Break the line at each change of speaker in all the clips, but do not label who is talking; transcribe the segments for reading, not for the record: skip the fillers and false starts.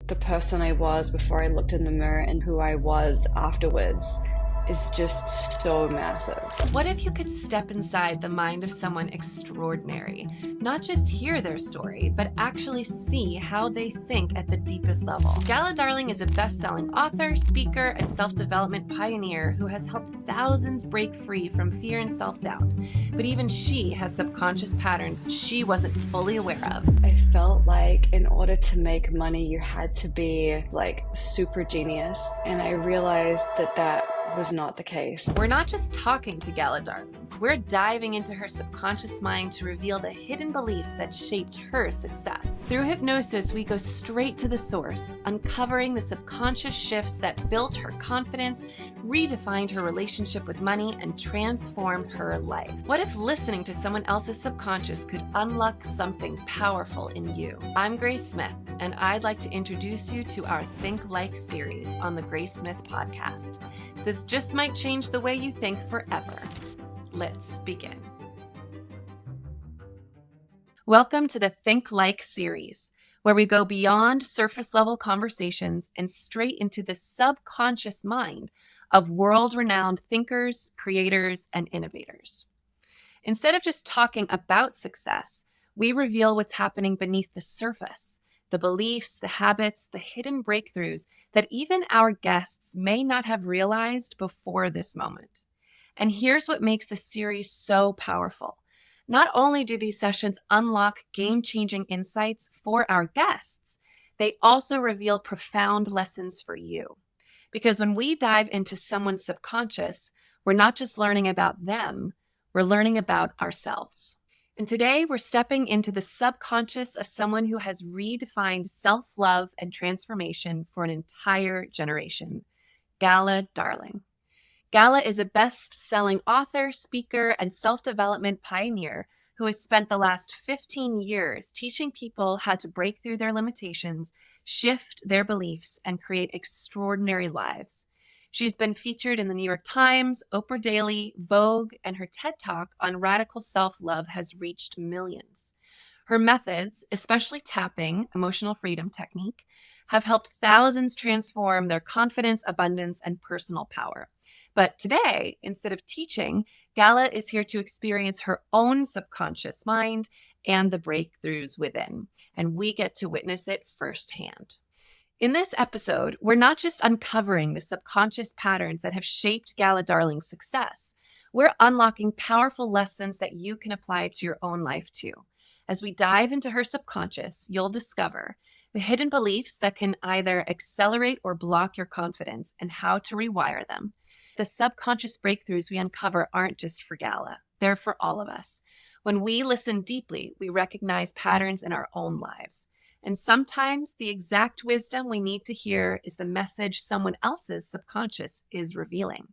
the person I was before I looked in the mirror and who I was afterwards is just so massive.
What if you could step inside the mind of someone extraordinary? Not just hear their story, but actually see how they think at the deepest level. Gala Darling is a best-selling author, speaker, and self-development pioneer who has helped thousands break free from fear and self-doubt. But even she has subconscious patterns she wasn't fully aware of.
I felt like in order to make money, you had to be like super genius. And I realized that was not the case.
We're not just talking to Gala Darling. We're diving into her subconscious mind to reveal the hidden beliefs that shaped her success. Through hypnosis, we go straight to the source, uncovering the subconscious shifts that built her confidence, redefined her relationship with money, and transformed her life. What if listening to someone else's subconscious could unlock something powerful in you? I'm Grace Smith, and I'd like to introduce you to our Think Like series on the Grace Smith podcast. This just might change the way you think forever. Let's begin. Welcome to the Think Like series, where we go beyond surface level conversations and straight into the subconscious mind of world-renowned thinkers, creators, and innovators. Instead of just talking about success, we reveal what's happening beneath the surface, the beliefs, the habits, the hidden breakthroughs that even our guests may not have realized before this moment. And here's what makes the series so powerful. Not only do these sessions unlock game-changing insights for our guests, they also reveal profound lessons for you. Because when we dive into someone's subconscious, we're not just learning about them, we're learning about ourselves. And today we're stepping into the subconscious of someone who has redefined self-love and transformation for an entire generation, Gala Darling. Gala is a best-selling author, speaker, and self-development pioneer who has spent the last 15 years teaching people how to break through their limitations, shift their beliefs, and create extraordinary lives. She's been featured in the New York Times, Oprah Daily, Vogue, and her TED Talk on radical self-love has reached millions. Her methods, especially tapping, emotional freedom technique, have helped thousands transform their confidence, abundance, and personal power. But today, instead of teaching, Gala is here to experience her own subconscious mind and the breakthroughs within, and we get to witness it firsthand. In this episode, we're not just uncovering the subconscious patterns that have shaped Gala Darling's success. We're unlocking powerful lessons that you can apply to your own life too. As we dive into her subconscious, you'll discover the hidden beliefs that can either accelerate or block your confidence and how to rewire them. The subconscious breakthroughs we uncover aren't just for Gala, they're for all of us. When we listen deeply, we recognize patterns in our own lives. And sometimes the exact wisdom we need to hear is the message someone else's subconscious is revealing.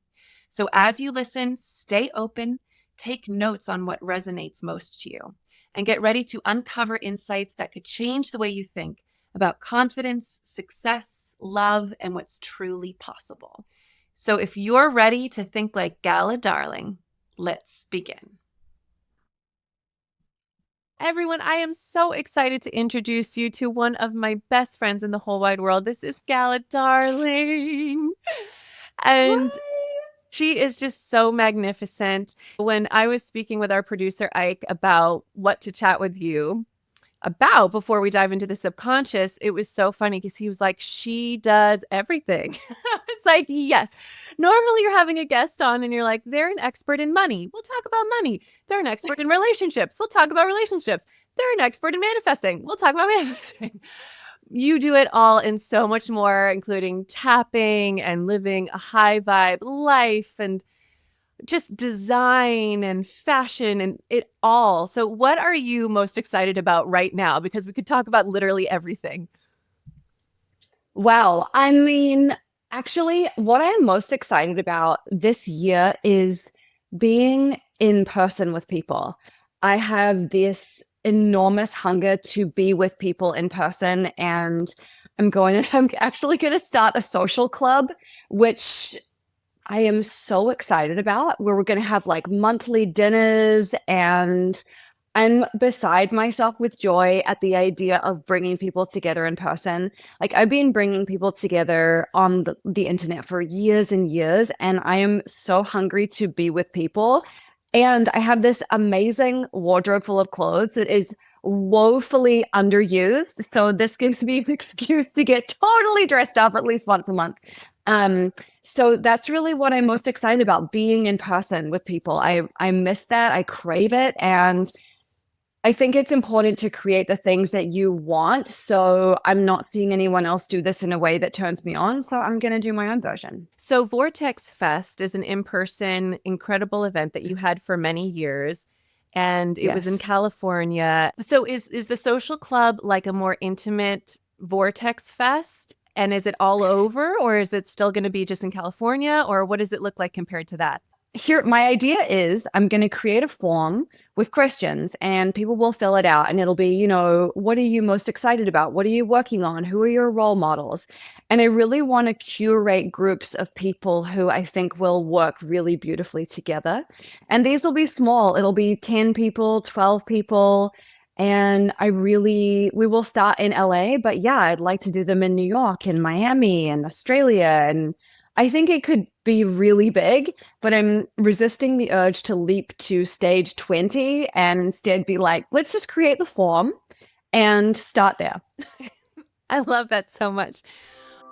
So as you listen, stay open, take notes on what resonates most to you, and get ready to uncover insights that could change the way you think about confidence, success, love, and what's truly possible. So if you're ready to think like Gala Darling, let's begin. Everyone, I am so excited to introduce you to one of my best friends in the whole wide world. This is Gala Darling. And she is just so magnificent. When I was speaking with our producer, Ike, about what to chat with you about before we dive into the subconscious, it was so funny because he was like, she does everything. I was like, yes. Normally you're having a guest on and you're like, they're an expert in money. We'll talk about money. They're an expert in relationships. We'll talk about relationships. They're an expert in manifesting. We'll talk about manifesting. You do it all and so much more, including tapping and living a high vibe life and just design and fashion and it all. So what are you most excited about right now? Because we could talk about literally everything.
Well, I mean, actually, what I'm most excited about this year is being in person with people. I have this enormous hunger to be with people in person, and I'm actually going to start a social club, which I am so excited about, where we're going to have like monthly dinners and I'm beside myself with joy at the idea of bringing people together in person. Like, I've been bringing people together on the internet for years and years, and I am so hungry to be with people. And I have this amazing wardrobe full of clothes that is woefully underused. So this gives me an excuse to get totally dressed up at least once a month. Um, so that's really what I'm most excited about, being in person with people. I miss that. I crave it. And I think it's important to create the things that you want. So I'm not seeing anyone else do this in a way that turns me on. So I'm going to do my own version.
So Vortex Fest is an in-person, incredible event that you had for many years, and it was in
Yes.
California. So is the social club like a more intimate Vortex Fest? And is it all over, or is it still going to be just in California, or what does it look like compared to that?
Here, my idea is I'm going to create a form with questions and people will fill it out. And it'll be, what are you most excited about? What are you working on? Who are your role models? And I really want to curate groups of people who I think will work really beautifully together. And these will be small, it'll be 10 people, 12 people. And we will start in LA, but yeah, I'd like to do them in New York and Miami and Australia. And I think it could be really big, but I'm resisting the urge to leap to stage 20 and instead be like, let's just create the form and start there.
I love that so much.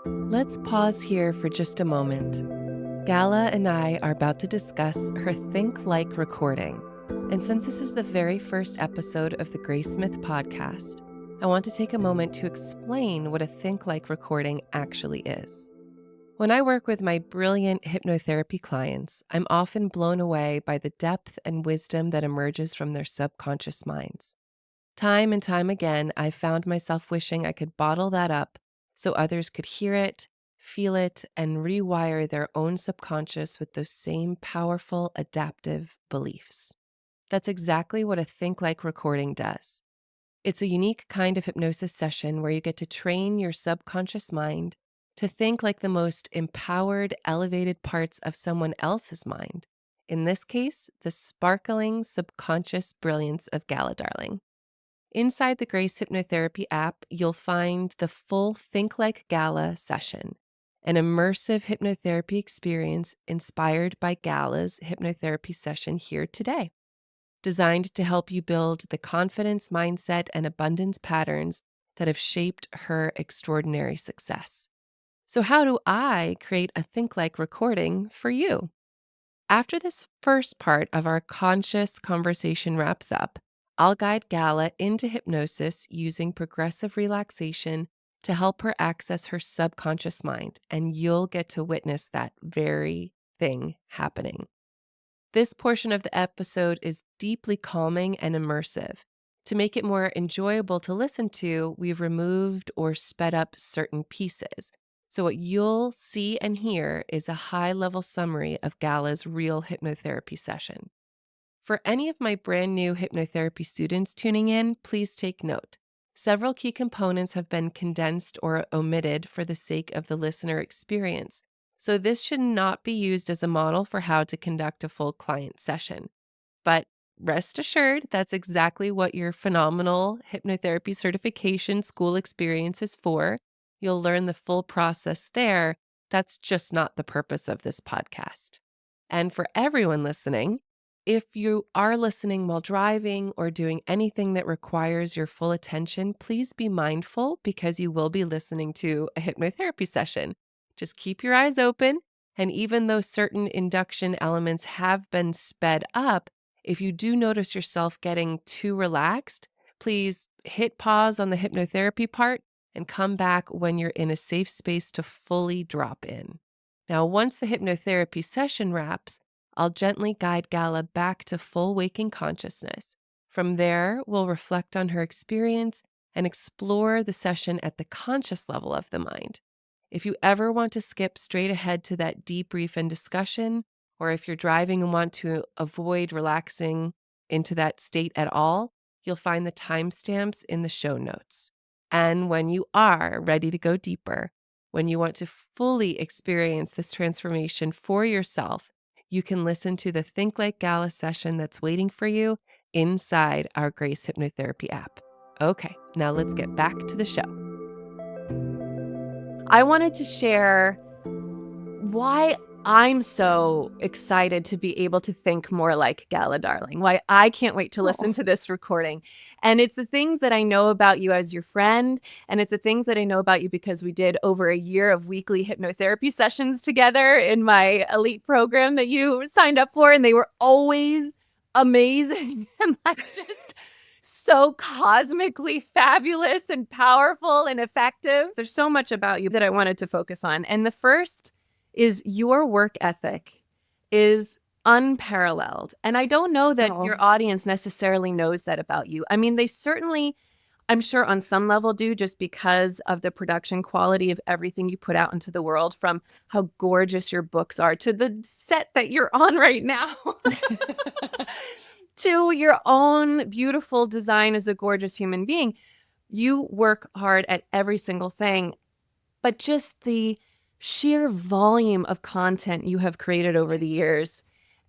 Let's pause here for just a moment. Gala and I are about to discuss her Think Like recording. And since this is the very first episode of the Graysmith podcast, I want to take a moment to explain what a Think Like recording actually is. When I work with my brilliant hypnotherapy clients, I'm often blown away by the depth and wisdom that emerges from their subconscious minds. Time and time again, I've found myself wishing I could bottle that up so others could hear it, feel it, and rewire their own subconscious with those same powerful adaptive beliefs. That's exactly what a Think Like recording does. It's a unique kind of hypnosis session where you get to train your subconscious mind to think like the most empowered, elevated parts of someone else's mind. In this case, the sparkling subconscious brilliance of Gala Darling. Inside the Grace Hypnotherapy app, you'll find the full Think Like Gala session, an immersive hypnotherapy experience inspired by Gala's hypnotherapy session here today, designed to help you build the confidence, mindset, and abundance patterns that have shaped her extraordinary success. So how do I create a Think Like recording for you? After this first part of our conscious conversation wraps up, I'll guide Gala into hypnosis using progressive relaxation to help her access her subconscious mind, and you'll get to witness that very thing happening. This portion of the episode is deeply calming and immersive. To make it more enjoyable to listen to, we've removed or sped up certain pieces. So what you'll see and hear is a high-level summary of Gala's real hypnotherapy session. For any of my brand new hypnotherapy students tuning in, please take note. Several key components have been condensed or omitted for the sake of the listener experience. So this should not be used as a model for how to conduct a full client session. But rest assured, that's exactly what your phenomenal hypnotherapy certification school experience is for. You'll learn the full process there. That's just not the purpose of this podcast. And for everyone listening, if you are listening while driving or doing anything that requires your full attention, please be mindful because you will be listening to a hypnotherapy session. Just keep your eyes open. And even though certain induction elements have been sped up, if you do notice yourself getting too relaxed, please hit pause on the hypnotherapy part and come back when you're in a safe space to fully drop in. Now, once the hypnotherapy session wraps, I'll gently guide Gala back to full waking consciousness. From there, we'll reflect on her experience and explore the session at the conscious level of the mind. If you ever want to skip straight ahead to that debrief and discussion, or if you're driving and want to avoid relaxing into that state at all, you'll find the timestamps in the show notes. And when you are ready to go deeper, when you want to fully experience this transformation for yourself, you can listen to the Think Like Gala session that's waiting for you inside our Grace Hypnotherapy app. Okay, now let's get back to the show. I wanted to share why I'm so excited to be able to think more like Gala Darling, why I can't wait to listen to this recording. And it's the things that I know about you as your friend, and it's the things that I know about you because we did over a year of weekly hypnotherapy sessions together in my elite program that you signed up for, and they were always amazing and just so cosmically fabulous and powerful and effective. There's so much about you that I wanted to focus on. And the first is your work ethic is unparalleled. And I don't know that your audience necessarily knows that about you. I mean, they certainly, I'm sure on some level do, just because of the production quality of everything you put out into the world, from how gorgeous your books are to the set that you're on right now. To your own beautiful design as a gorgeous human being. You work hard at every single thing, but just the sheer volume of content you have created over the years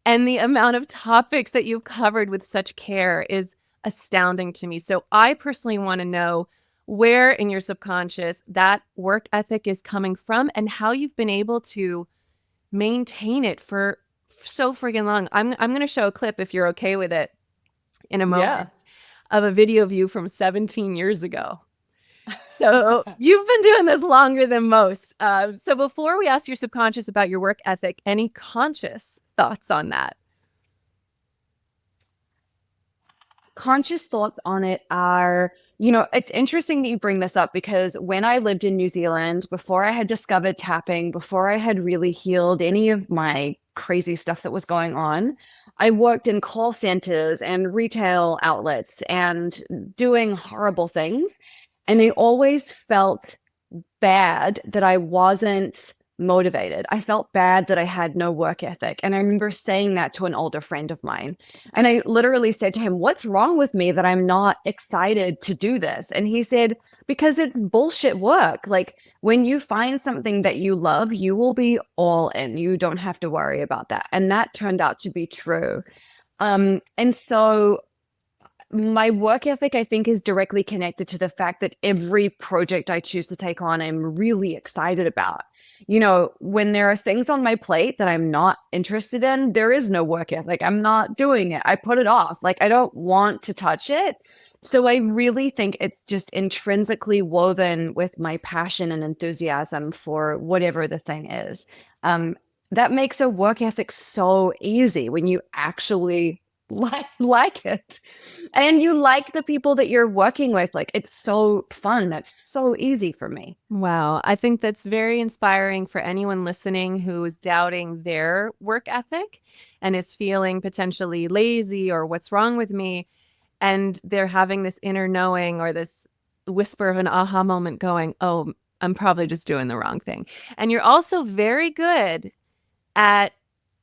and the amount of topics that you've covered with such care is astounding to me. So I personally want to know where in your subconscious that work ethic is coming from and how you've been able to maintain it for so friggin' long. I'm going to show a clip, if you're okay with it, in a moment, of a video of you from 17 years ago. So you've been doing this longer than most. So before we ask your subconscious about your work ethic, any conscious thoughts on that?
Conscious thoughts on it are, it's interesting that you bring this up because when I lived in New Zealand, before I had discovered tapping, before I had really healed any of my crazy stuff that was going on, I worked in call centers and retail outlets and doing horrible things. And I always felt bad that I wasn't motivated. I felt bad that I had no work ethic. And I remember saying that to an older friend of mine. And I literally said to him, "What's wrong with me that I'm not excited to do this?" And he said, "Because it's bullshit work. Like when you find something that you love, you will be all in. You don't have to worry about that." And that turned out to be true. And so my work ethic, I think, is directly connected to the fact that every project I choose to take on, I'm really excited about. When there are things on my plate that I'm not interested in, there is no work ethic. I'm not doing it. I put it off. Like, I don't want to touch it. So I really think it's just intrinsically woven with my passion and enthusiasm for whatever the thing is. That makes a work ethic so easy when you actually like it and you like the people that you're working with. Like, it's so fun. That's so easy for me.
Wow. I think that's very inspiring for anyone listening who is doubting their work ethic and is feeling potentially lazy or what's wrong with me. And they're having this inner knowing or this whisper of an aha moment going, "Oh, I'm probably just doing the wrong thing." And you're also very good at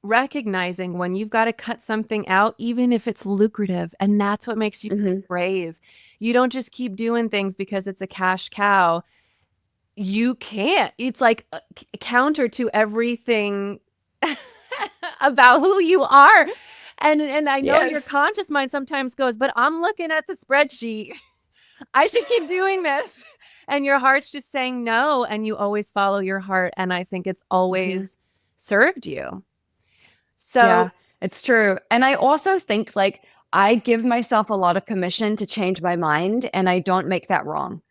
recognizing when you've got to cut something out, even if it's lucrative. And that's what makes you brave. You don't just keep doing things because it's a cash cow. You can't. It's like counter to everything about who you are. And I know your conscious mind sometimes goes, "But I'm looking at the spreadsheet. I should keep doing this." And your heart's just saying no. And you always follow your heart. And I think it's always served you. So
yeah, it's true. And I also think, like, I give myself a lot of permission to change my mind, and I don't make that wrong.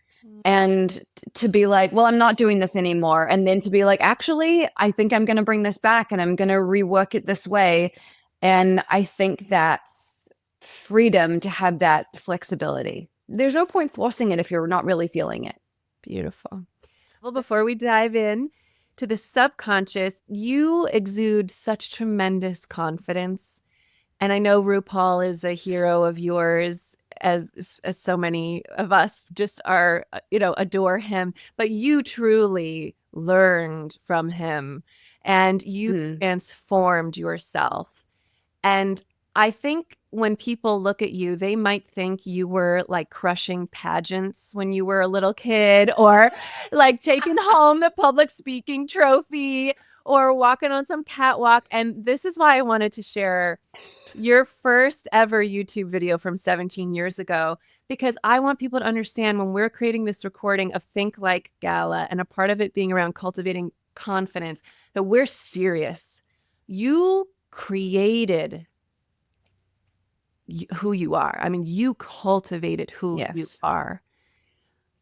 And to be like, "Well, I'm not doing this anymore." And then to be like, "Actually, I think I'm going to bring this back and I'm going to rework it this way." And I think that's freedom to have that flexibility. There's no point forcing it if you're not really feeling it.
Beautiful. Well, before we dive in to the subconscious, you exude such tremendous confidence. And I know RuPaul is a hero of yours, as so many of us just are, adore him. But you truly learned from him and you transformed yourself. And I think when people look at you, they might think you were like crushing pageants when you were a little kid, or like taking home the public speaking trophy, or walking on some catwalk. And this is why I wanted to share your first ever YouTube video from 17 years ago, because I want people to understand when we're creating this recording of Think Like Gala and a part of it being around cultivating confidence, that we're serious. You created who you are. I mean, you cultivated who you are.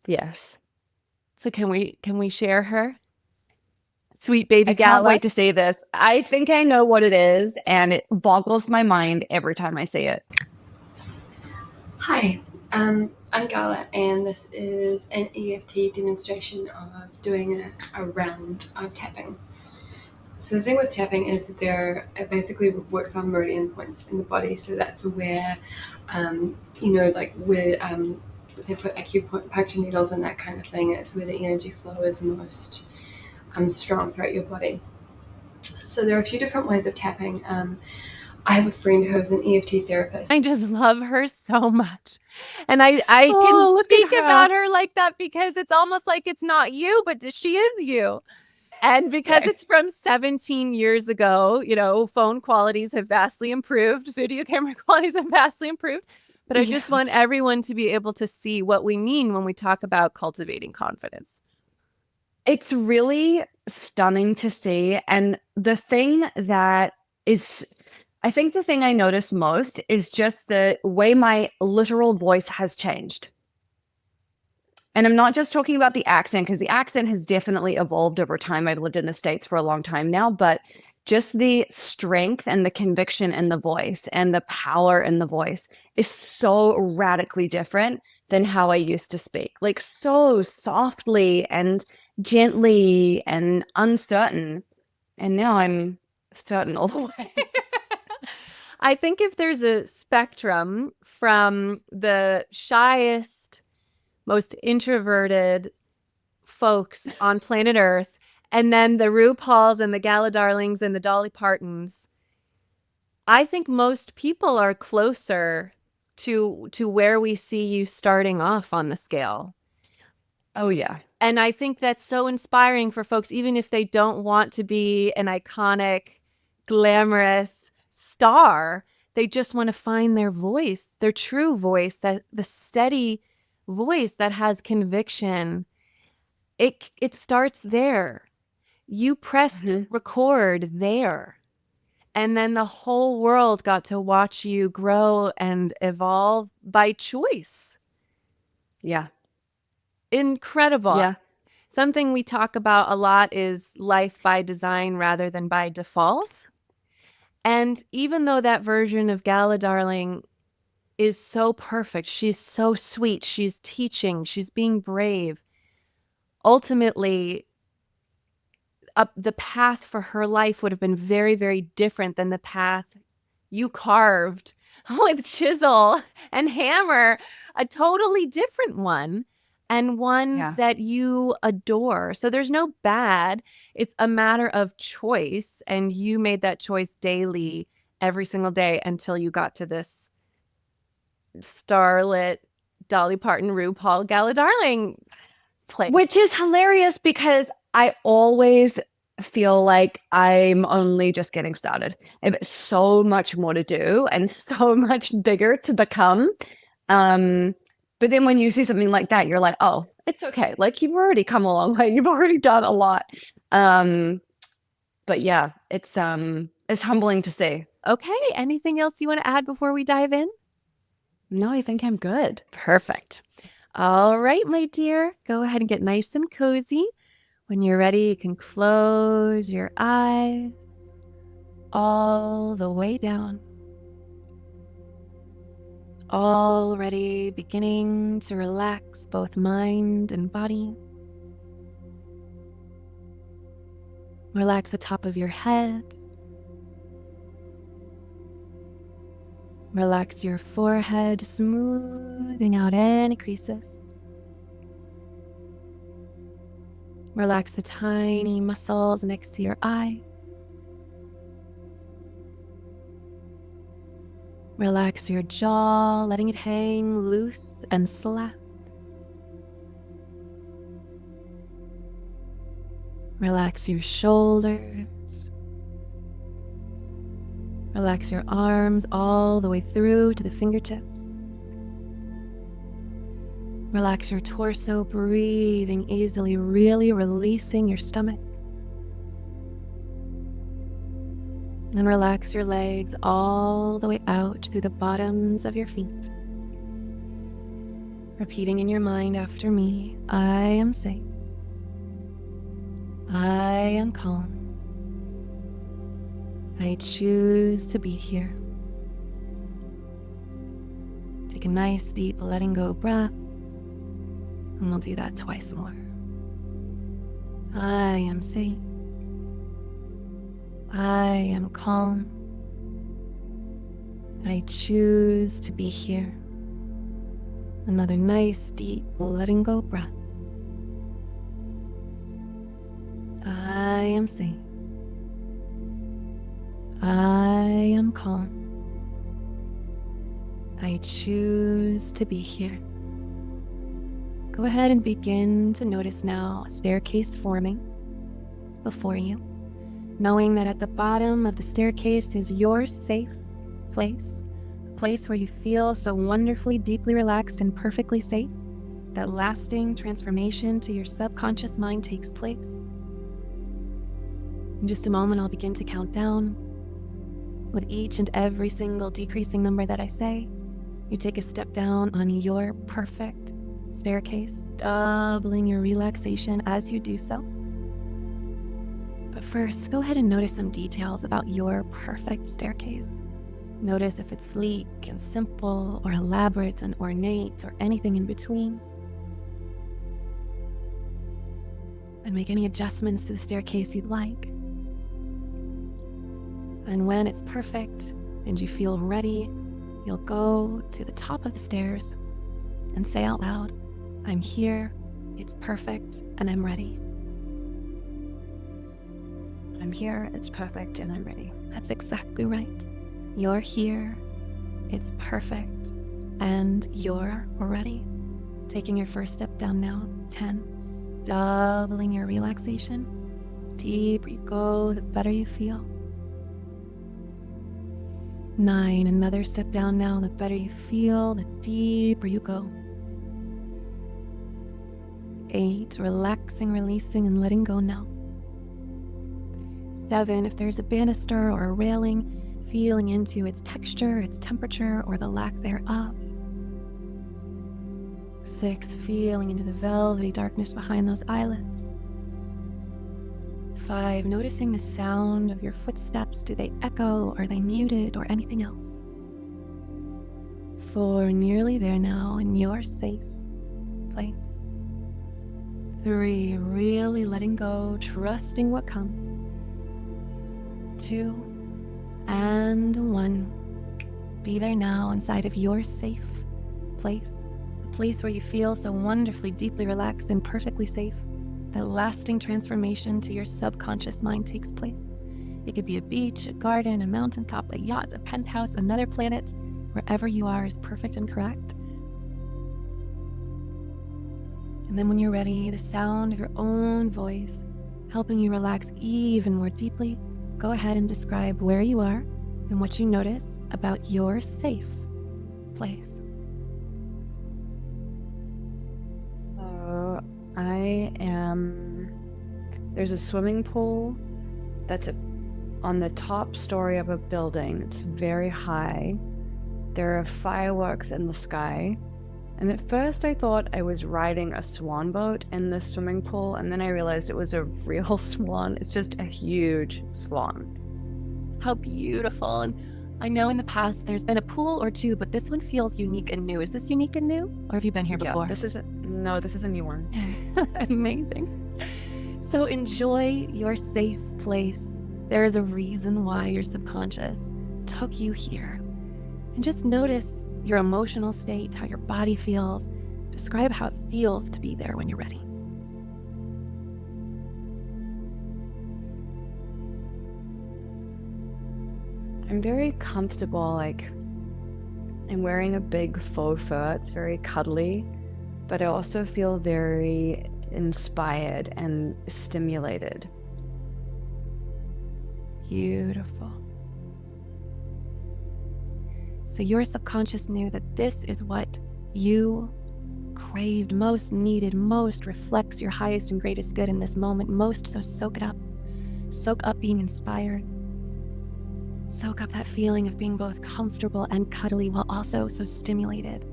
Yes.
So can we share her? Sweet baby
I
Gala.
can't wait to say this. I think I know what it is, and it boggles my mind every time I say it.
Hi, I'm Gala, and this is an EFT demonstration of doing a round of tapping. So the thing with tapping is that it basically works on meridian points in the body. So that's where, like where they put acupuncture needles and that kind of thing. It's where the energy flow is most strong throughout your body. So there are a few different ways of tapping. I have a friend who's an EFT therapist.
I just love her so much. And I
Oh,
can speak about her like that because it's almost like it's not you, but she is you. And because
Okay.
it's from 17 years ago, phone qualities have vastly improved, video camera qualities have vastly improved. But I just want everyone to be able to see what we mean when we talk about cultivating confidence.
It's really stunning to see. And the thing that is, I think the thing I notice most is just the way my literal voice has changed. And I'm not just talking about the accent, because the accent has definitely evolved over time. I've lived in the States for a long time now, but just the strength and the conviction in the voice and the power in the voice is so radically different than how I used to speak. Like so softly and gently and uncertain. And now I'm certain all the way.
I think if there's a spectrum from the shyest, most introverted folks on planet Earth, and then the RuPauls and the Gala Darlings and the Dolly Partons, I think most people are closer to where we see you starting off on the scale.
Oh, yeah.
And I think that's so inspiring for folks, even if they don't want to be an iconic, glamorous star. They just want to find their voice, their true voice, that the steady voice that has conviction. It starts there. You pressed record there. And then the whole world got to watch you grow and evolve by choice.
Yeah.
Incredible.
Yeah.
Something we talk about a lot is life by design rather than by default. And even though that version of Gala Darling is so perfect, she's so sweet, she's teaching, she's being brave, ultimately, the path for her life would have been very, very different than the path you carved with chisel and hammer, a totally different one, and one that you adore. So there's no bad. It's a matter of choice, and you made that choice daily, every single day, until you got to this starlit Dolly Parton, RuPaul, Gala Darling place.
Which is hilarious because I always feel like I'm only just getting started. I have so much more to do and so much bigger to become. But then when you see something like that, you're like, oh, it's okay. Like you've already come a long way. You've already done a lot. But yeah, it's humbling to see.
Okay. Anything else you want to add before we dive in?
No, I think I'm good.
Perfect. All right, my dear, go ahead and get nice and cozy. When you're ready, you can close your eyes all the way down. Already beginning to relax both mind and body. Relax the top of your head. Relax your forehead, smoothing out any creases. Relax the tiny muscles next to your eyes. Relax your jaw, letting it hang loose and slack. Relax your shoulders. Relax your arms all the way through to the fingertips. Relax your torso, breathing easily, really releasing your stomach. And relax your legs all the way out through the bottoms of your feet. Repeating in your mind after me, I am safe. I am calm. I choose to be here. Take a nice deep letting go breath, and we'll do that twice more. I am safe. I am calm. I choose to be here. Another nice deep letting go breath. I am safe. I am calm. I choose to be here. Go ahead and begin to notice now a staircase forming before you, knowing that at the bottom of the staircase is your safe place, a place where you feel so wonderfully, deeply relaxed and perfectly safe that lasting transformation to your subconscious mind takes place. In just a moment, I'll begin to count down. With each and every single decreasing number that I say, you take a step down on your perfect staircase, doubling your relaxation as you do so. But first, go ahead and notice some details about your perfect staircase. Notice if it's sleek and simple, or elaborate and ornate, or anything in between. And make any adjustments to the staircase you'd like. And when it's perfect and you feel ready, you'll go to the top of the stairs and say out loud, I'm here, it's perfect, and I'm ready.
I'm here, it's perfect, and I'm ready.
That's exactly right. You're here, it's perfect, and you're ready. Taking your first step down now, 10, doubling your relaxation. Deeper you go, the better you feel. 9, another step down now, the better you feel, the deeper you go. 8, relaxing, releasing, and letting go now. 7, if there's a banister or a railing, feeling into its texture, its temperature, or the lack thereof. 6, feeling into the velvety darkness behind those eyelids. 5, noticing the sound of your footsteps. Do they echo? Are they muted? Or anything else? 4, nearly there now in your safe place. 3, really letting go, trusting what comes. 2, and 1. Be there now inside of your safe place. A place where you feel so wonderfully, deeply relaxed and perfectly safe. That lasting transformation to your subconscious mind takes place. It could be a beach, a garden, a mountaintop, a yacht, a penthouse, another planet. Wherever you are is perfect and correct. And then when you're ready, the sound of your own voice helping you relax even more deeply, go ahead and describe where you are and what you notice about your safe place.
So there's a swimming pool that's on the top story of a building. It's very high. There are fireworks in the sky. And at first I thought I was riding a swan boat in the swimming pool, and then I realized it was a real swan. It's just a huge swan.
How beautiful. And I know in the past there's been a pool or two, but this one feels unique and new. Is this unique and new? Or have you been here before?
Yeah, this is a new one.
Amazing. So enjoy your safe place. There is a reason why your subconscious took you here. And just notice your emotional state, how your body feels. Describe how it feels to be there when you're ready.
I'm very comfortable, I'm wearing a big faux fur. It's very cuddly, but I also feel very inspired and stimulated.
Beautiful. So your subconscious knew that this is what you craved, most needed, most reflects your highest and greatest good in this moment, most. So soak it up. Soak up being inspired. Soak up that feeling of being both comfortable and cuddly while also so stimulated.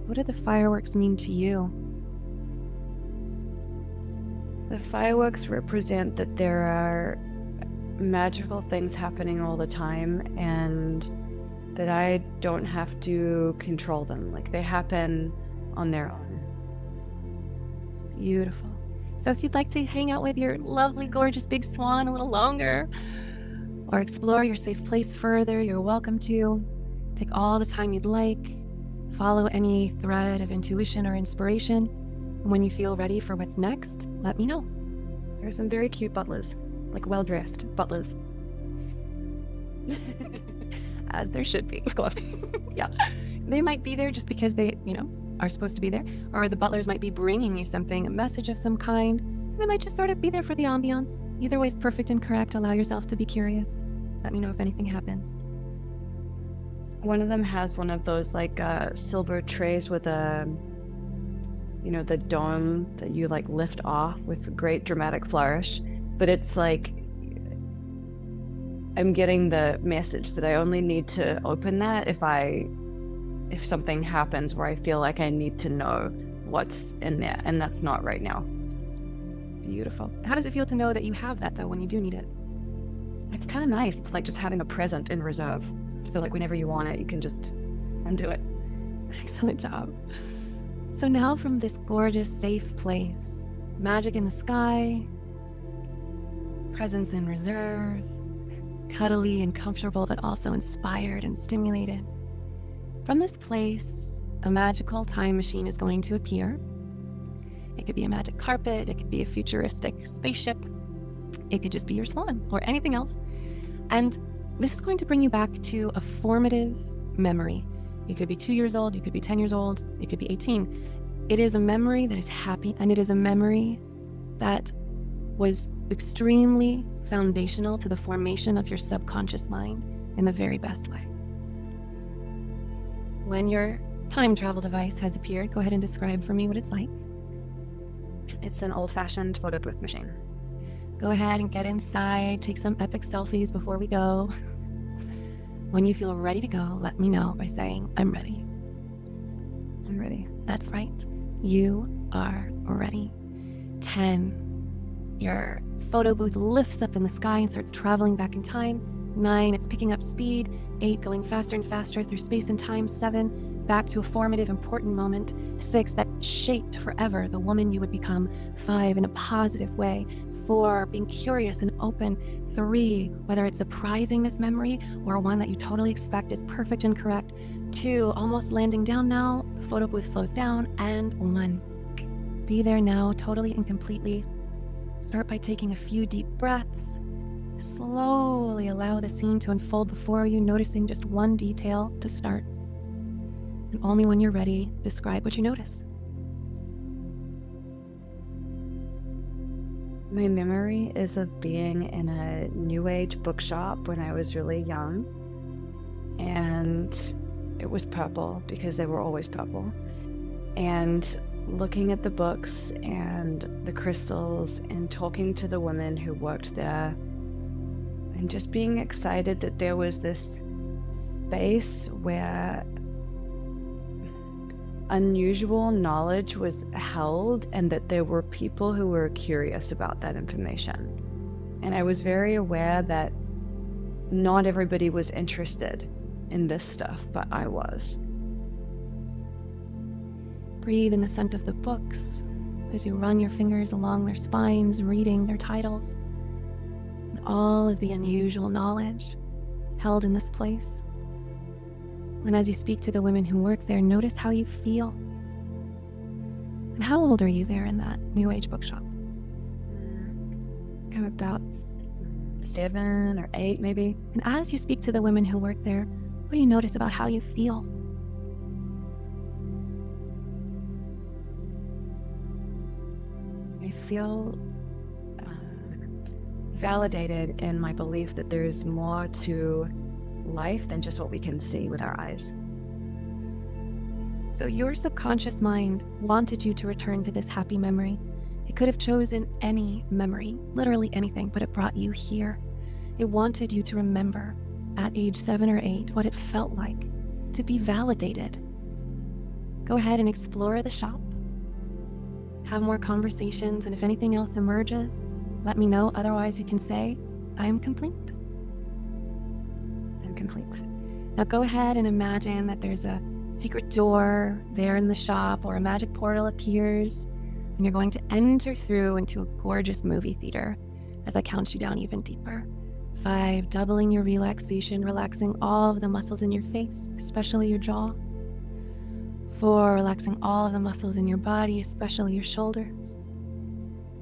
What do the fireworks mean to you?
The fireworks represent that there are magical things happening all the time and that I don't have to control them. Like, they happen on their own.
Beautiful. So if you'd like to hang out with your lovely, gorgeous big swan a little longer, or explore your safe place further, you're welcome to. Take all the time you'd like. Follow any thread of intuition or inspiration. And when you feel ready for what's next, let me know.
There are some very cute butlers, like well-dressed butlers.
As there should be, of course. Yeah. They might be there just because they, are supposed to be there. Or the butlers might be bringing you something, a message of some kind. They might just sort of be there for the ambiance. Either way is perfect and correct. Allow yourself to be curious. Let me know if anything happens.
One of them has one of those silver trays with a, the dome that you lift off with great dramatic flourish. But it's like, I'm getting the message that I only need to open that if something happens where I feel like I need to know what's in there, and that's not right now.
Beautiful. How does it feel to know that you have that, though, when you do need it?
It's kind of nice. It's like just having a present in reserve. I feel like whenever you want it, you can just undo it.
Excellent job. So now from this gorgeous, safe place, magic in the sky, presence in reserve, cuddly and comfortable, but also inspired and stimulated. From this place, a magical time machine is going to appear. It could be a magic carpet, it could be a futuristic spaceship, it could just be your swan or anything else. And this is going to bring you back to a formative memory. You could be 2 years old, you could be 10 years old, you could be 18. It is a memory that is happy, and it is a memory that was extremely foundational to the formation of your subconscious mind in the very best way. When your time travel device has appeared, go ahead and describe for me what it's like.
It's an old-fashioned photo booth machine.
Go ahead and get inside, take some epic selfies before we go. When you feel ready to go, let me know by saying, I'm ready.
I'm ready.
That's right. You are ready. 10. Your photo booth lifts up in the sky and starts traveling back in time. 9. It's picking up speed. 8. Going faster and faster through space and time. 7. Back to a formative, important moment. 6. That shaped forever the woman you would become. 5. In a positive way. 4. Being curious and open. 3. Whether it's surprising this memory or one that you totally expect is perfect and correct. 2. Almost landing down now. The photo booth slows down. And 1. Be there now, totally and completely. Start by taking a few deep breaths. Slowly allow the scene to unfold before you, noticing just one detail to start. And only when you're ready, describe what you notice.
My memory is of being in a New Age bookshop when I was really young. And it was purple because they were always purple. And looking at the books and the crystals and talking to the women who worked there and just being excited that there was this space where unusual knowledge was held and that there were people who were curious about that information. And I was very aware that not everybody was interested in this stuff, but I was.
Breathe in the scent of the books as you run your fingers along their spines, reading their titles, and all of the unusual knowledge held in this place. And as you speak to the women who work there, notice how you feel. And how old are you there in that New Age bookshop?
I'm about 7 or 8, maybe.
And as you speak to the women who work there, what do you notice about how you feel?
feel validated in my belief that there's more to life than just what we can see with our eyes.
So your subconscious mind wanted you to return to this happy memory. It could have chosen any memory, literally anything, but it brought you here. It wanted you to remember at age 7 or 8 what it felt like to be validated. Go ahead and explore the shop. Have more conversations, and if anything else emerges, let me know. Otherwise, you can say, I am complete. I'm complete. Now go ahead and imagine that there's a secret door there in the shop, or a magic portal appears, and you're going to enter through into a gorgeous movie theater as I count you down even deeper. 5, doubling your relaxation, relaxing all of the muscles in your face, especially your jaw. 4, relaxing all of the muscles in your body, especially your shoulders.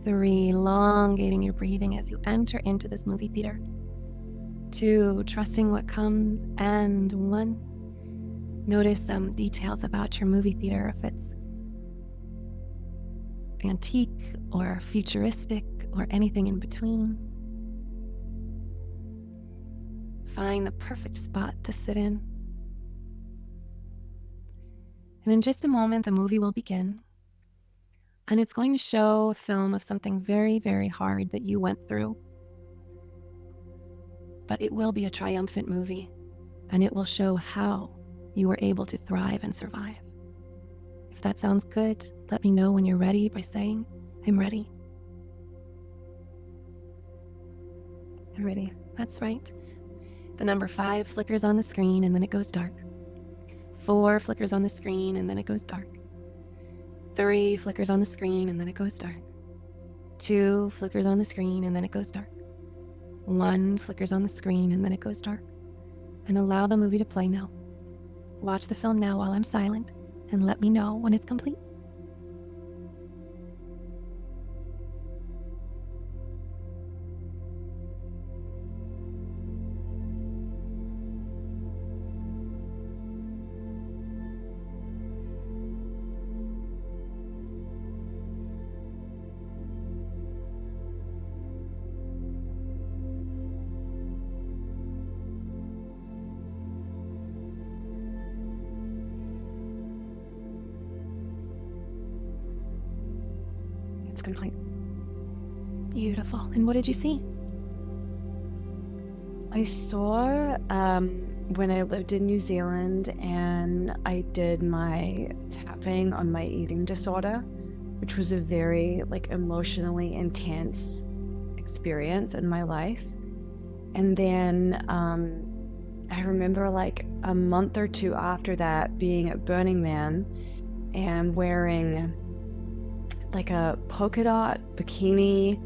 3, elongating your breathing as you enter into this movie theater. 2, trusting what comes. And 1, notice some details about your movie theater, if it's antique or futuristic or anything in between. Find the perfect spot to sit in. And in just a moment, the movie will begin. And it's going to show a film of something very, very hard that you went through. But it will be a triumphant movie, and it will show how you were able to thrive and survive. If that sounds good, let me know when you're ready by saying, I'm ready. I'm ready. That's right. The number 5 flickers on the screen, and then it goes dark. 4 flickers on the screen, and then it goes dark. 3 flickers on the screen, and then it goes dark. 2 flickers on the screen, and then it goes dark. 1 flickers on the screen, and then it goes dark. And allow the movie to play now. Watch the film now while I'm silent, and let me know when it's complete.
It's complete.
Beautiful. And what did you see?
I saw when I lived in New Zealand, and I did my tapping on my eating disorder, which was a very emotionally intense experience in my life. And then I remember a month or 2 after that being at Burning Man and wearing a polka dot bikini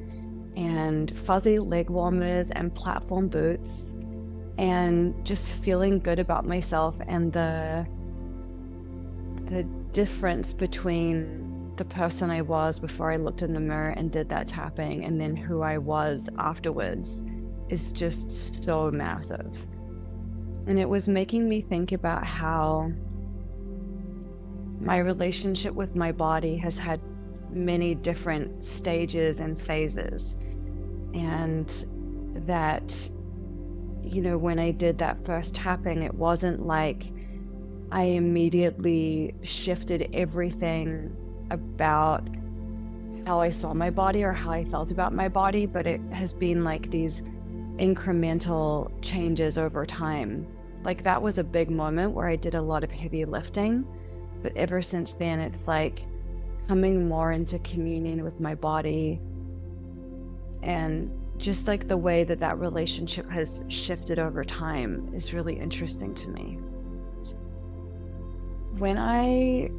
and fuzzy leg warmers and platform boots, and just feeling good about myself and the difference between the person I was before I looked in the mirror and did that tapping and then who I was afterwards is just so massive. And it was making me think about how my relationship with my body has had many different stages and phases, and that when I did that first tapping, it wasn't like I immediately shifted everything about how I saw my body or how I felt about my body, but it has been these incremental changes over time. That was a big moment where I did a lot of heavy lifting, but ever since then it's coming more into communion with my body, and just the way that relationship has shifted over time is really interesting to me. When I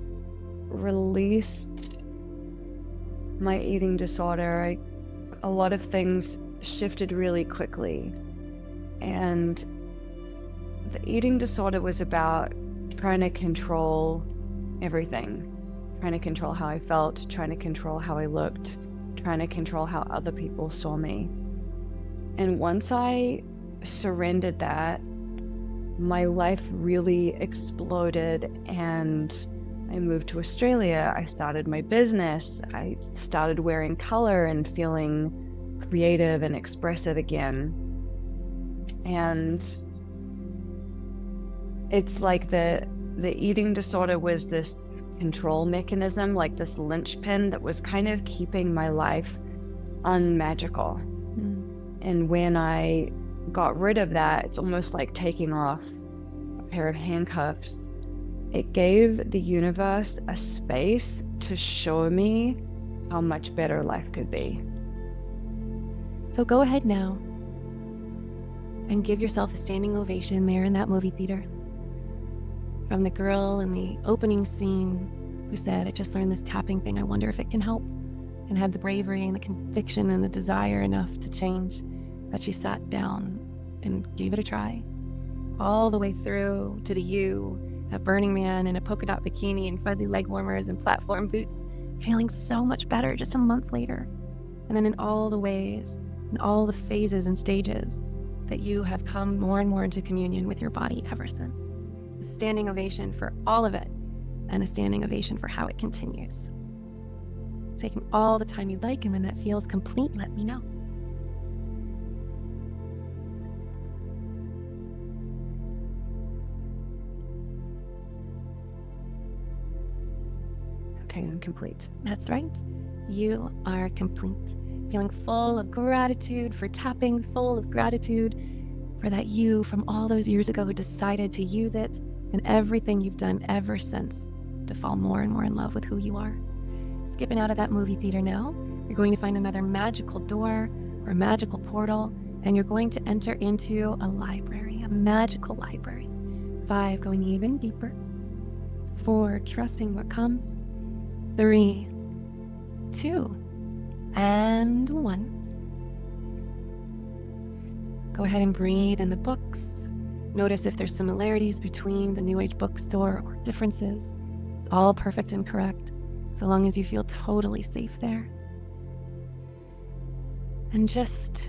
released my eating disorder, a lot of things shifted really quickly, and the eating disorder was about trying to control everything. Trying to control how I felt, trying to control how I looked, trying to control how other people saw me. And once I surrendered that, my life really exploded, and I moved to Australia. I started my business. I started wearing color and feeling creative and expressive again. And it's like the eating disorder was this control mechanism, like this linchpin that was kind of keeping my life unmagical. And when I got rid of that, it's almost like taking off a pair of handcuffs. It gave the universe a space to show me how much better life could be.
So go ahead now and give yourself a standing ovation there in that movie theater. From the girl in the opening scene who said, I just learned this tapping thing, I wonder if it can help, and had the bravery and the conviction and the desire enough to change, that she sat down and gave it a try. All the way through to the you, a Burning Man in a polka dot bikini and fuzzy leg warmers and platform boots, feeling so much better just a month later. And then in all the ways, in all the phases and stages that you have come more and more into communion with your body ever since. A standing ovation for all of it, and a standing ovation for how it continues. Taking all the time you'd like, and when that feels complete, let me know.
Okay, I'm complete.
That's right. You are complete. Feeling full of gratitude for tapping, full of gratitude for that you from all those years ago who decided to use it, and everything you've done ever since to fall more and more in love with who you are. Skipping out of that movie theater now, you're going to find another magical door or a magical portal, and you're going to enter into a library, a magical library. 5, going even deeper. 4, trusting what comes. 3, 2, and 1. Go ahead and breathe in the books. Notice if there's similarities between the New Age bookstore or differences. It's all perfect and correct, so long as you feel totally safe there. And just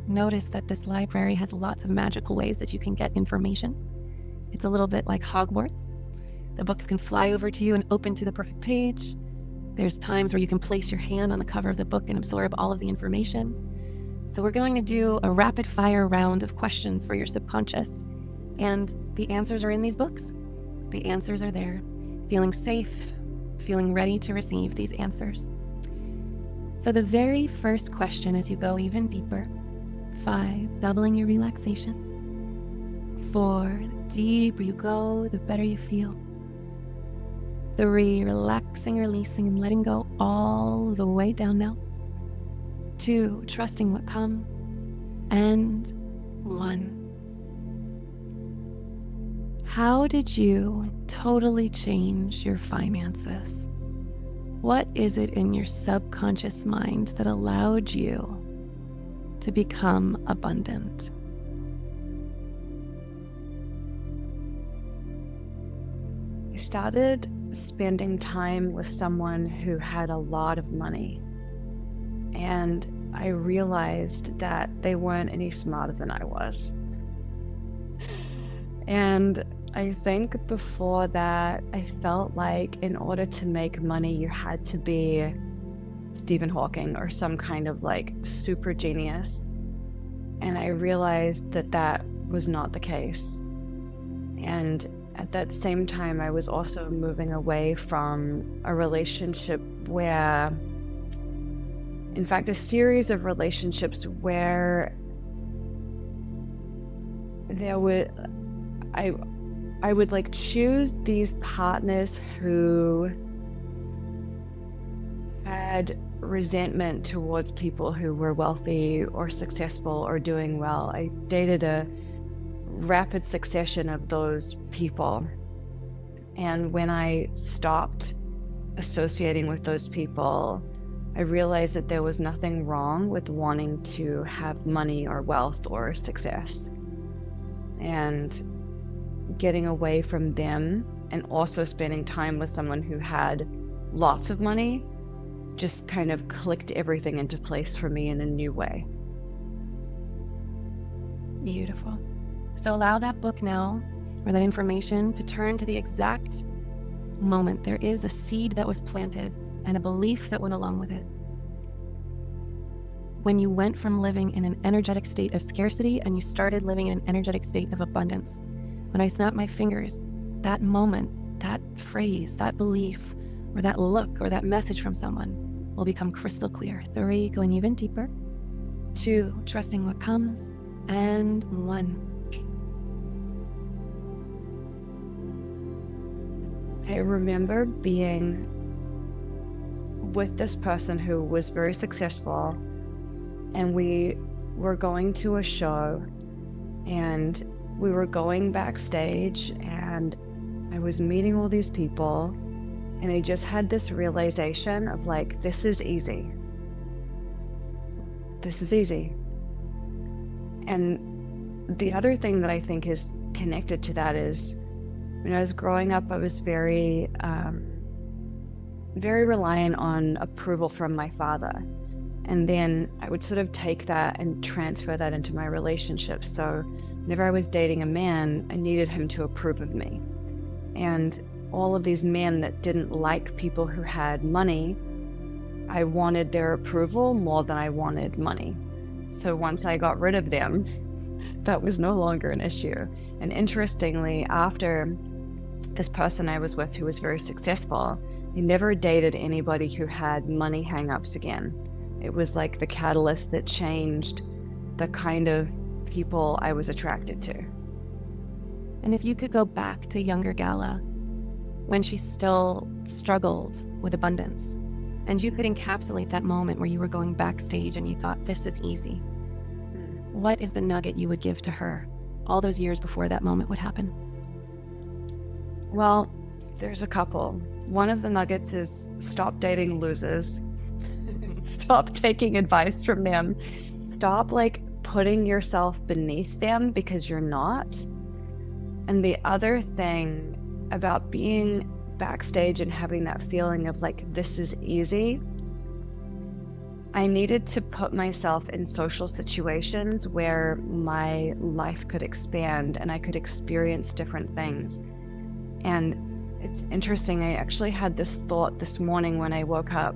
notice that this library has lots of magical ways that you can get information. It's a little bit like Hogwarts. The books can fly over to you and open to the perfect page. There's times where you can place your hand on the cover of the book and absorb all of the information. So we're going to do a rapid fire round of questions for your subconscious. And the answers are in these books. The answers are there. Feeling safe, feeling ready to receive these answers. So the very first question as you go even deeper. 5, doubling your relaxation. 4, the deeper you go, the better you feel. 3, relaxing, releasing, and letting go all the way down now. 2, trusting what comes. And 1. How did you totally change your finances? What is it in your subconscious mind that allowed you to become abundant?
I started spending time with someone who had a lot of money. And I realized that they weren't any smarter than I was. And I think before that, I felt like in order to make money, you had to be Stephen Hawking or some kind of like super genius. And I realized that that was not the case. And at that same time, I was also moving away from a relationship where, in fact, a series of relationships where there were, I would like choose these partners who had resentment towards people who were wealthy or successful or doing well. I dated a rapid succession of those people. And when I stopped associating with those people, I realized that there was nothing wrong with wanting to have money or wealth or success. And getting away from them and also spending time with someone who had lots of money just kind of clicked everything into place for me in a new way.
Beautiful. So allow that book now, or that information, to turn to the exact moment, there is a seed that was planted and a belief that went along with it. When you went from living in an energetic state of scarcity and you started living in an energetic state of abundance. When I snapped my fingers, that moment, that phrase, that belief, or that look, or that message from someone will become crystal clear. 3, going even deeper. 2, trusting what comes. And 1.
I remember being with this person who was very successful, and we were going to a show, and we were going backstage, and I was meeting all these people, and I just had this realization of like, this is easy. This is easy. And the other thing that I think is connected to that is, when I was growing up, I was very reliant on approval from my father. And then I would sort of take that and transfer that into my relationships. So whenever I was dating a man, I needed him to approve of me. And all of these men that didn't like people who had money, I wanted their approval more than I wanted money. So once I got rid of them, that was no longer an issue. And interestingly, after this person I was with who was very successful, he never dated anybody who had money hang-ups again. It was like the catalyst that changed the kind of people I was attracted to.
And if you could go back to younger Gala, when she still struggled with abundance, and you could encapsulate that moment where you were going backstage and you thought, this is easy, what is the nugget you would give to her all those years before that moment would happen?
Well, there's a couple. One of the nuggets is stop dating losers. Stop taking advice from them. Stop like putting yourself beneath them because you're not. And the other thing about being backstage and having that feeling of like, this is easy, I needed to put myself in social situations where my life could expand and I could experience different things. And it's interesting, I actually had this thought this morning when I woke up,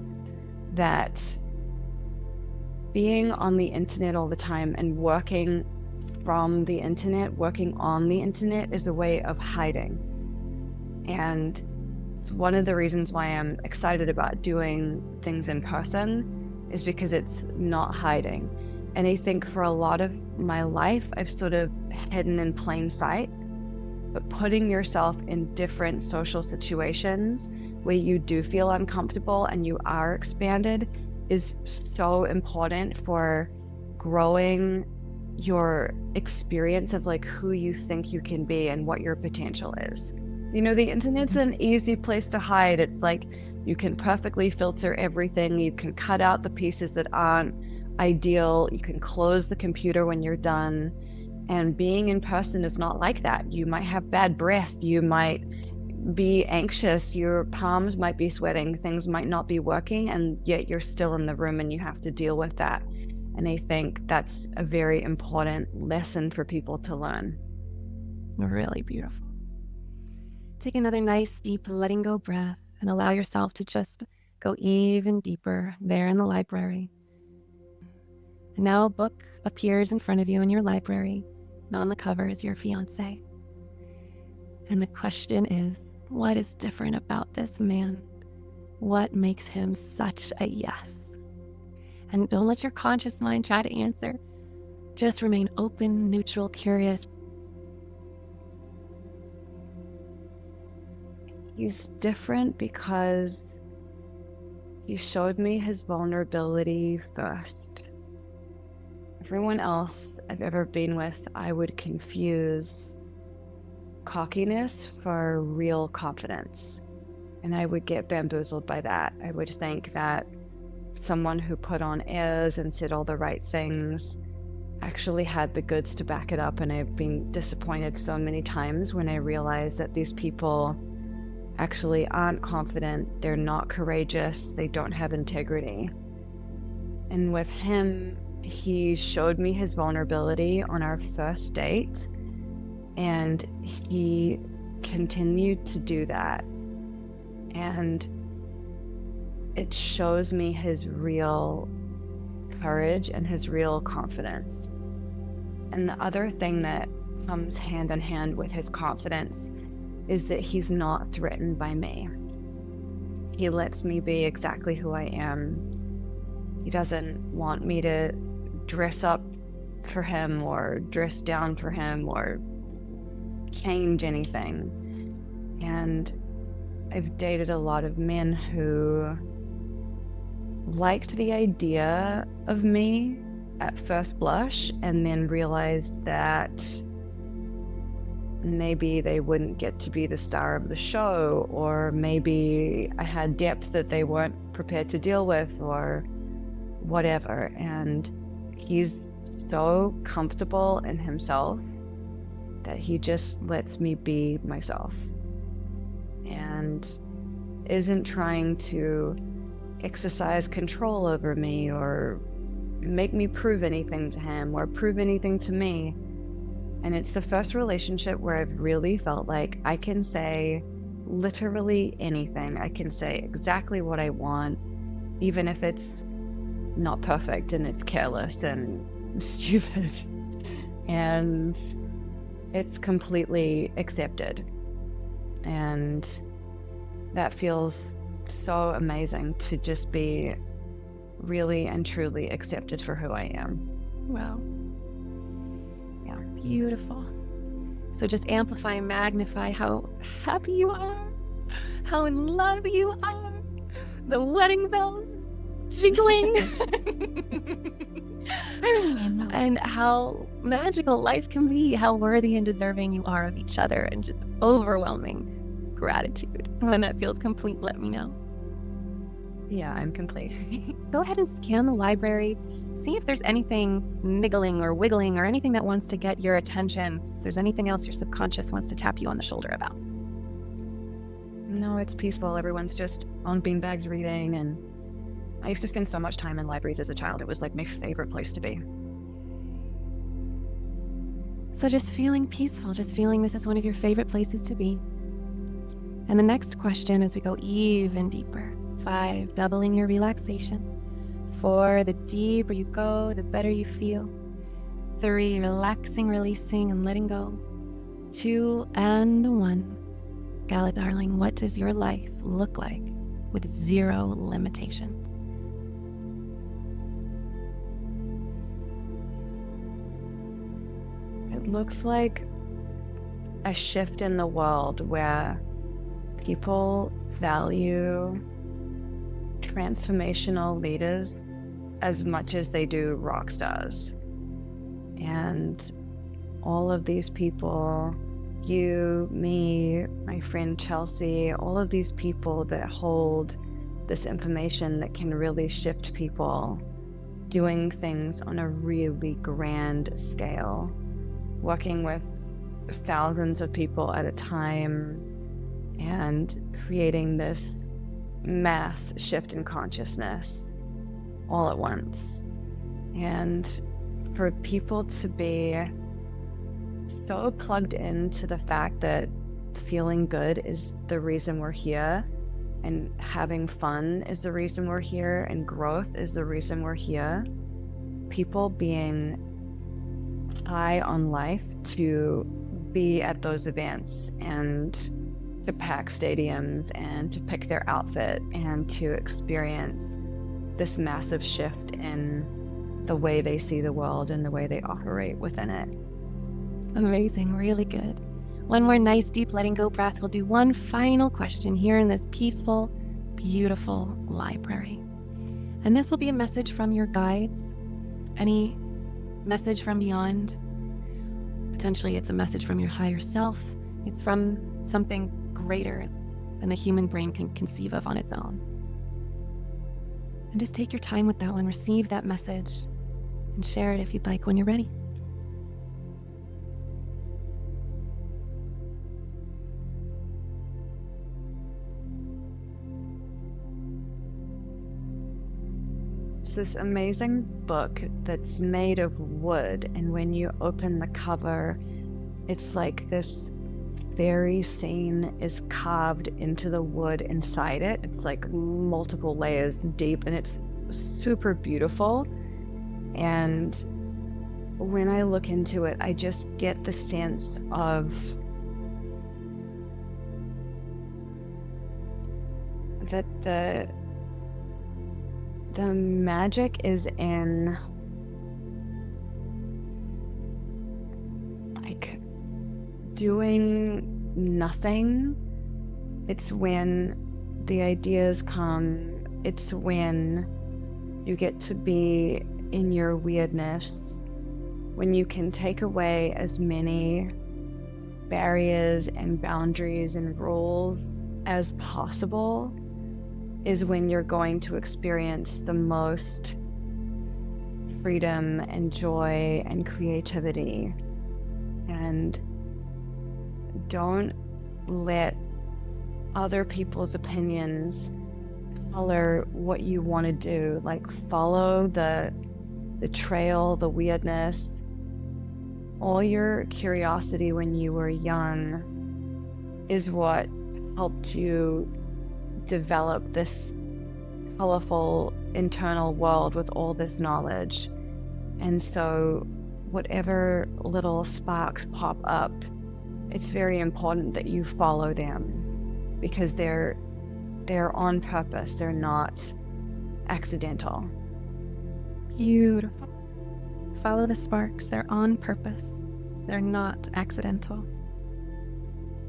that being on the internet all the time and working from the internet, working on the internet is a way of hiding. And it's one of the reasons why I'm excited about doing things in person is because it's not hiding. And I think for a lot of my life, I've sort of hidden in plain sight. But putting yourself in different social situations where you do feel uncomfortable and you are expanded is so important for growing your experience of like who you think you can be and what your potential is. You know, the internet's an easy place to hide. It's like you can perfectly filter everything. You can cut out the pieces that aren't ideal. You can close the computer when you're done. And being in person is not like that. You might have bad breath. You might be anxious. Your palms might be sweating. Things might not be working, and yet you're still in the room and you have to deal with that. And I think that's a very important lesson for people to learn.
Really beautiful. Take another nice, deep, letting go breath and allow yourself to just go even deeper there in the library. And now a book appears in front of you in your library, and on the cover is your fiance. And the question is, what is different about this man? What makes him such a yes? And don't let your conscious mind try to answer. Just remain open, neutral, curious.
He's different because he showed me his vulnerability first. Everyone else I've ever been with, I would confuse cockiness for real confidence. And I would get bamboozled by that. I would think that someone who put on airs and said all the right things actually had the goods to back it up. And I've been disappointed so many times when I realize that these people actually aren't confident, they're not courageous, they don't have integrity. And with him, he showed me his vulnerability on our first date, and he continued to do that. And it shows me his real courage and his real confidence. And the other thing that comes hand in hand with his confidence is that he's not threatened by me. He lets me be exactly who I am. He doesn't want me to dress up for him or dress down for him or change anything. And I've dated a lot of men who liked the idea of me at first blush and then realized that maybe they wouldn't get to be the star of the show, or maybe I had depth that they weren't prepared to deal with, or whatever. And he's so comfortable in himself that he just lets me be myself and isn't trying to exercise control over me or make me prove anything to him or prove anything to me. And it's the first relationship where I've really felt like I can say literally anything. I can say exactly what I want, even if it's not perfect and it's careless and stupid. And it's completely accepted. And that feels so amazing to just be really and truly accepted for who I am.
Wow.
Yeah.
Beautiful. So just amplify and magnify how happy you are, how in love you are, the wedding bells jingling, and how magical life can be, how worthy and deserving you are of each other, and just overwhelming gratitude. When that feels complete, let me know.
Yeah, I'm complete.
Go ahead and scan the library. See if there's anything niggling or wiggling or anything that wants to get your attention. If there's anything else your subconscious wants to tap you on the shoulder about.
No, it's peaceful. Everyone's just on beanbags reading, and I used to spend so much time in libraries as a child. It was like my favorite place to be.
So just feeling peaceful, just feeling this is one of your favorite places to be. And the next question as we go even deeper. 5, doubling your relaxation. 4, the deeper you go, the better you feel. 3, relaxing, releasing, and letting go. 2, and 1. Gala Darling, what does your life look like with 0 limitations?
It looks like a shift in the world where people value transformational leaders as much as they do rock stars. And all of these people, you, me, my friend Chelsea, all of these people that hold this information that can really shift people, doing things on a really grand scale, working with thousands of people at a time and creating this mass shift in consciousness all at once. And for people to be so plugged into the fact that feeling good is the reason we're here, and having fun is the reason we're here, and growth is the reason we're here. People being high on life to be at those events and to pack stadiums and to pick their outfit and to experience this massive shift in the way they see the world and the way they operate within it.
Amazing, really good. One more nice deep letting go breath. We'll do one final question here in this peaceful, beautiful library. And this will be a message from your guides. Any message from beyond. Potentially it's a message from your higher self. It's from something greater than the human brain can conceive of on its own. And just take your time with that one, receive that message, and share it if you'd like when you're ready.
It's this amazing book that's made of wood, and when you open the cover, it's like this very scene is carved into the wood inside it. It's like multiple layers deep, and it's super beautiful. And when I look into it, I just get the sense of that the magic is in like doing nothing. It's when the ideas come. It's when you get to be in your weirdness, when you can take away as many barriers and boundaries and rules as possible, is when you're going to experience the most freedom and joy and creativity. And don't let other people's opinions color what you want to do. Like, follow the trail, the weirdness. All your curiosity when you were young is what helped you develop this colorful internal world with all this knowledge. And so whatever little sparks pop up, it's very important that you follow them, because they're on purpose. They're not accidental.
Beautiful. Follow the sparks. They're on purpose. They're not accidental.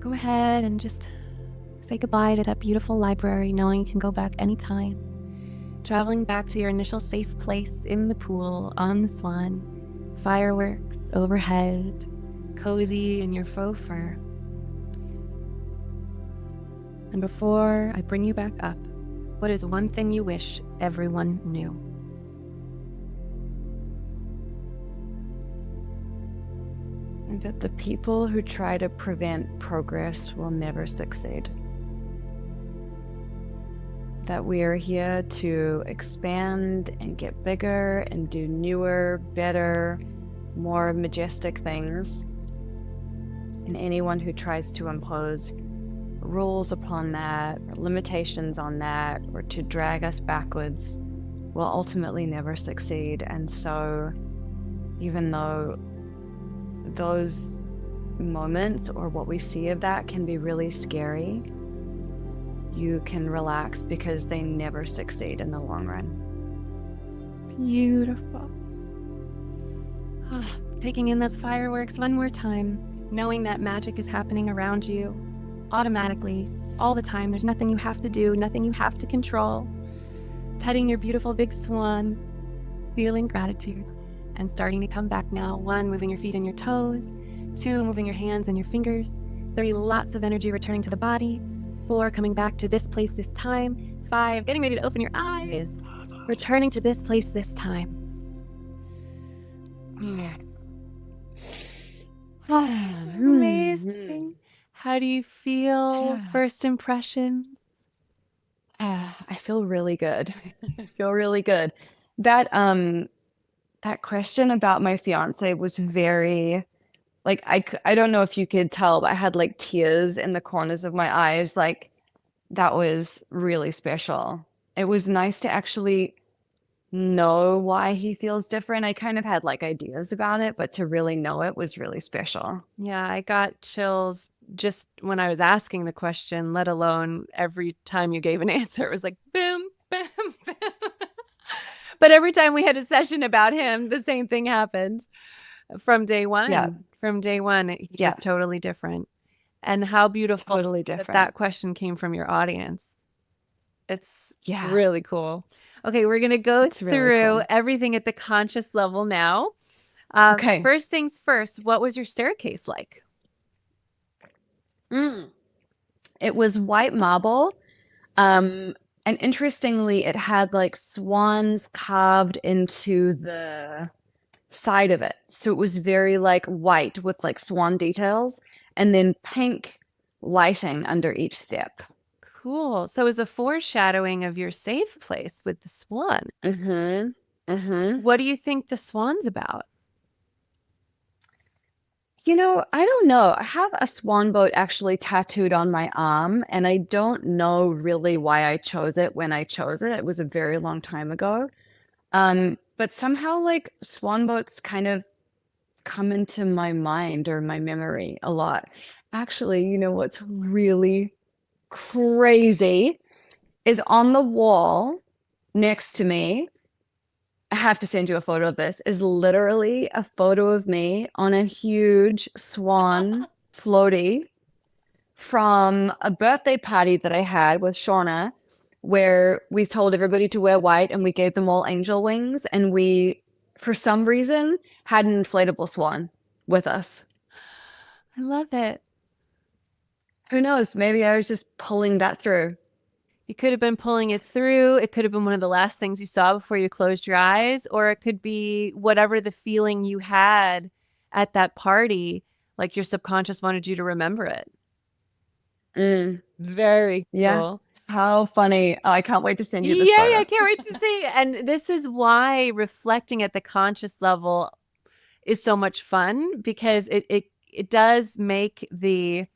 Go ahead and just say goodbye to that beautiful library, knowing you can go back anytime. Traveling back to your initial safe place in the pool, on the Swan, fireworks overhead, cozy in your faux fur. And before I bring you back up, what is one thing you wish everyone knew?
That the people who try to prevent progress will never succeed. That we are here to expand and get bigger and do newer, better, more majestic things. And anyone who tries to impose rules upon that, or limitations on that, or to drag us backwards will ultimately never succeed. And so, even though those moments or what we see of that can be really scary, you can relax, because they never succeed in the long run.
Beautiful. Taking in those fireworks one more time, knowing that magic is happening around you automatically, all the time. There's nothing you have to do, nothing you have to control. Petting your beautiful big swan, feeling gratitude, and starting to come back now. 1, moving your feet and your toes. 2, moving your hands and your fingers. 3, lots of energy returning to the body. 4, coming back to this place this time. 5, getting ready to open your eyes, returning to this place this time. Amazing. How do you feel? First impressions?
I feel really good. I feel really good. That question about my fiance was very, like, I don't know if you could tell, but I had like tears in the corners of my eyes. Like, that was really special. It was nice to actually know why he feels different. I kind of had like ideas about it, but to really know it was really special.
Yeah, I got chills just when I was asking the question, let alone every time you gave an answer. It was like, boom, boom, boom. But every time we had a session about him, the same thing happened from day one.
Yeah.
From day one, he's just totally different. And how beautiful
Totally different.
that question came from your audience. It's really cool. Okay, we're going to go through everything at the conscious level now.
Okay.
First things first, what was your staircase like?
It was white marble. And interestingly, it had like swans carved into the side of it. So it was very like white with like swan details, and then pink lighting under each step.
Cool. So it was a foreshadowing of your safe place with the swan. What do you think the swan's about?
I don't know. I have a swan boat actually tattooed on my arm, and I don't know really why I chose it when I chose it. It was a very long time ago. But somehow like swan boats kind of come into my mind or my memory a lot. Actually, what's really crazy is on the wall next to me. I have to send you a photo of this, is literally a photo of me on a huge swan floaty from a birthday party that I had with Shauna, where we told everybody to wear white and we gave them all angel wings. And we, for some reason, had an inflatable swan with us.
I love it.
Who knows? Maybe I was just pulling that through.
You could have been pulling it through. It could have been one of the last things you saw before you closed your eyes, or it could be whatever the feeling you had at that party, like your subconscious wanted you to remember it. Very
Yeah.
cool.
How funny. Oh, I can't wait to send you this
Yeah,
photo.
I can't wait to see. And this is why reflecting at the conscious level is so much fun, because it does make the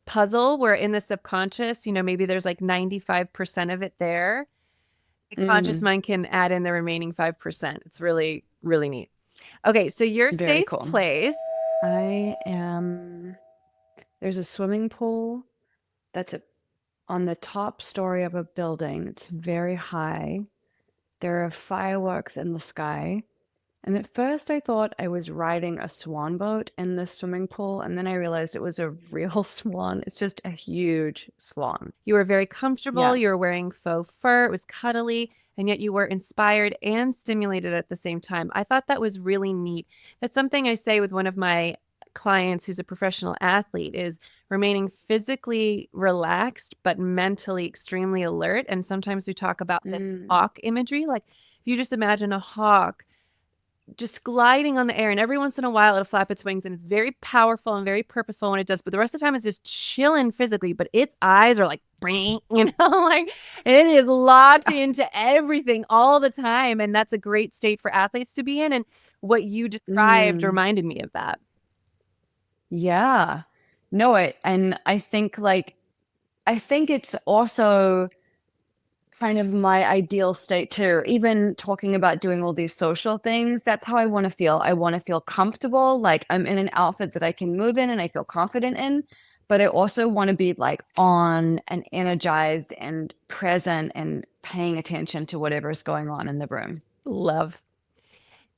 puzzle where in the subconscious, maybe there's like 95% of it there. The conscious mind can add in the remaining 5%. It's really, really neat. Okay, so your
Very
safe
cool.
place.
There's a swimming pool that's on the top story of a building. It's very high. There are fireworks in the sky. And at first I thought I was riding a swan boat in the swimming pool, and then I realized it was a real swan. It's just a huge swan.
You were very comfortable.
Yeah.
You were wearing faux fur. It was cuddly, and yet you were inspired and stimulated at the same time. I thought that was really neat. That's something I say with one of my clients who's a professional athlete, is remaining physically relaxed but mentally extremely alert. And sometimes we talk about the hawk imagery. Like if you just imagine a hawk just gliding on the air, and every once in a while it'll flap its wings, and it's very powerful and very purposeful when it does, but the rest of the time it's just chilling physically, but its eyes are like like it is locked into everything all the time. And that's a great state for athletes to be in, and what you described reminded me of that.
Yeah. No, and I think it's also kind of my ideal state too. Even talking about doing all these social things, that's how I want to feel. I want to feel comfortable, like I'm in an outfit that I can move in and I feel confident in, but I also want to be like on and energized and present and paying attention to whatever's going on in the room.
Love.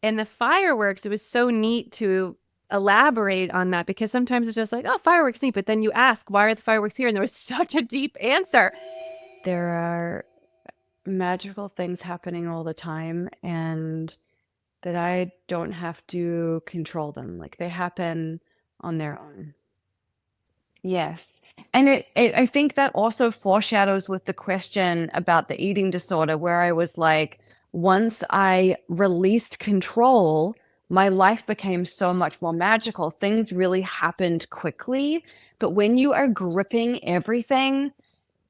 And the fireworks, it was so neat to elaborate on that, because sometimes it's just like, oh, fireworks neat, but then you ask, why are the fireworks here? And there was such a deep answer.
There are magical things happening all the time, and that I don't have to control them. Like they happen on their own.
Yes. And I think that also foreshadows with the question about the eating disorder, where I was like, once I released control, my life became so much more magical. Things really happened quickly. But when you are gripping everything,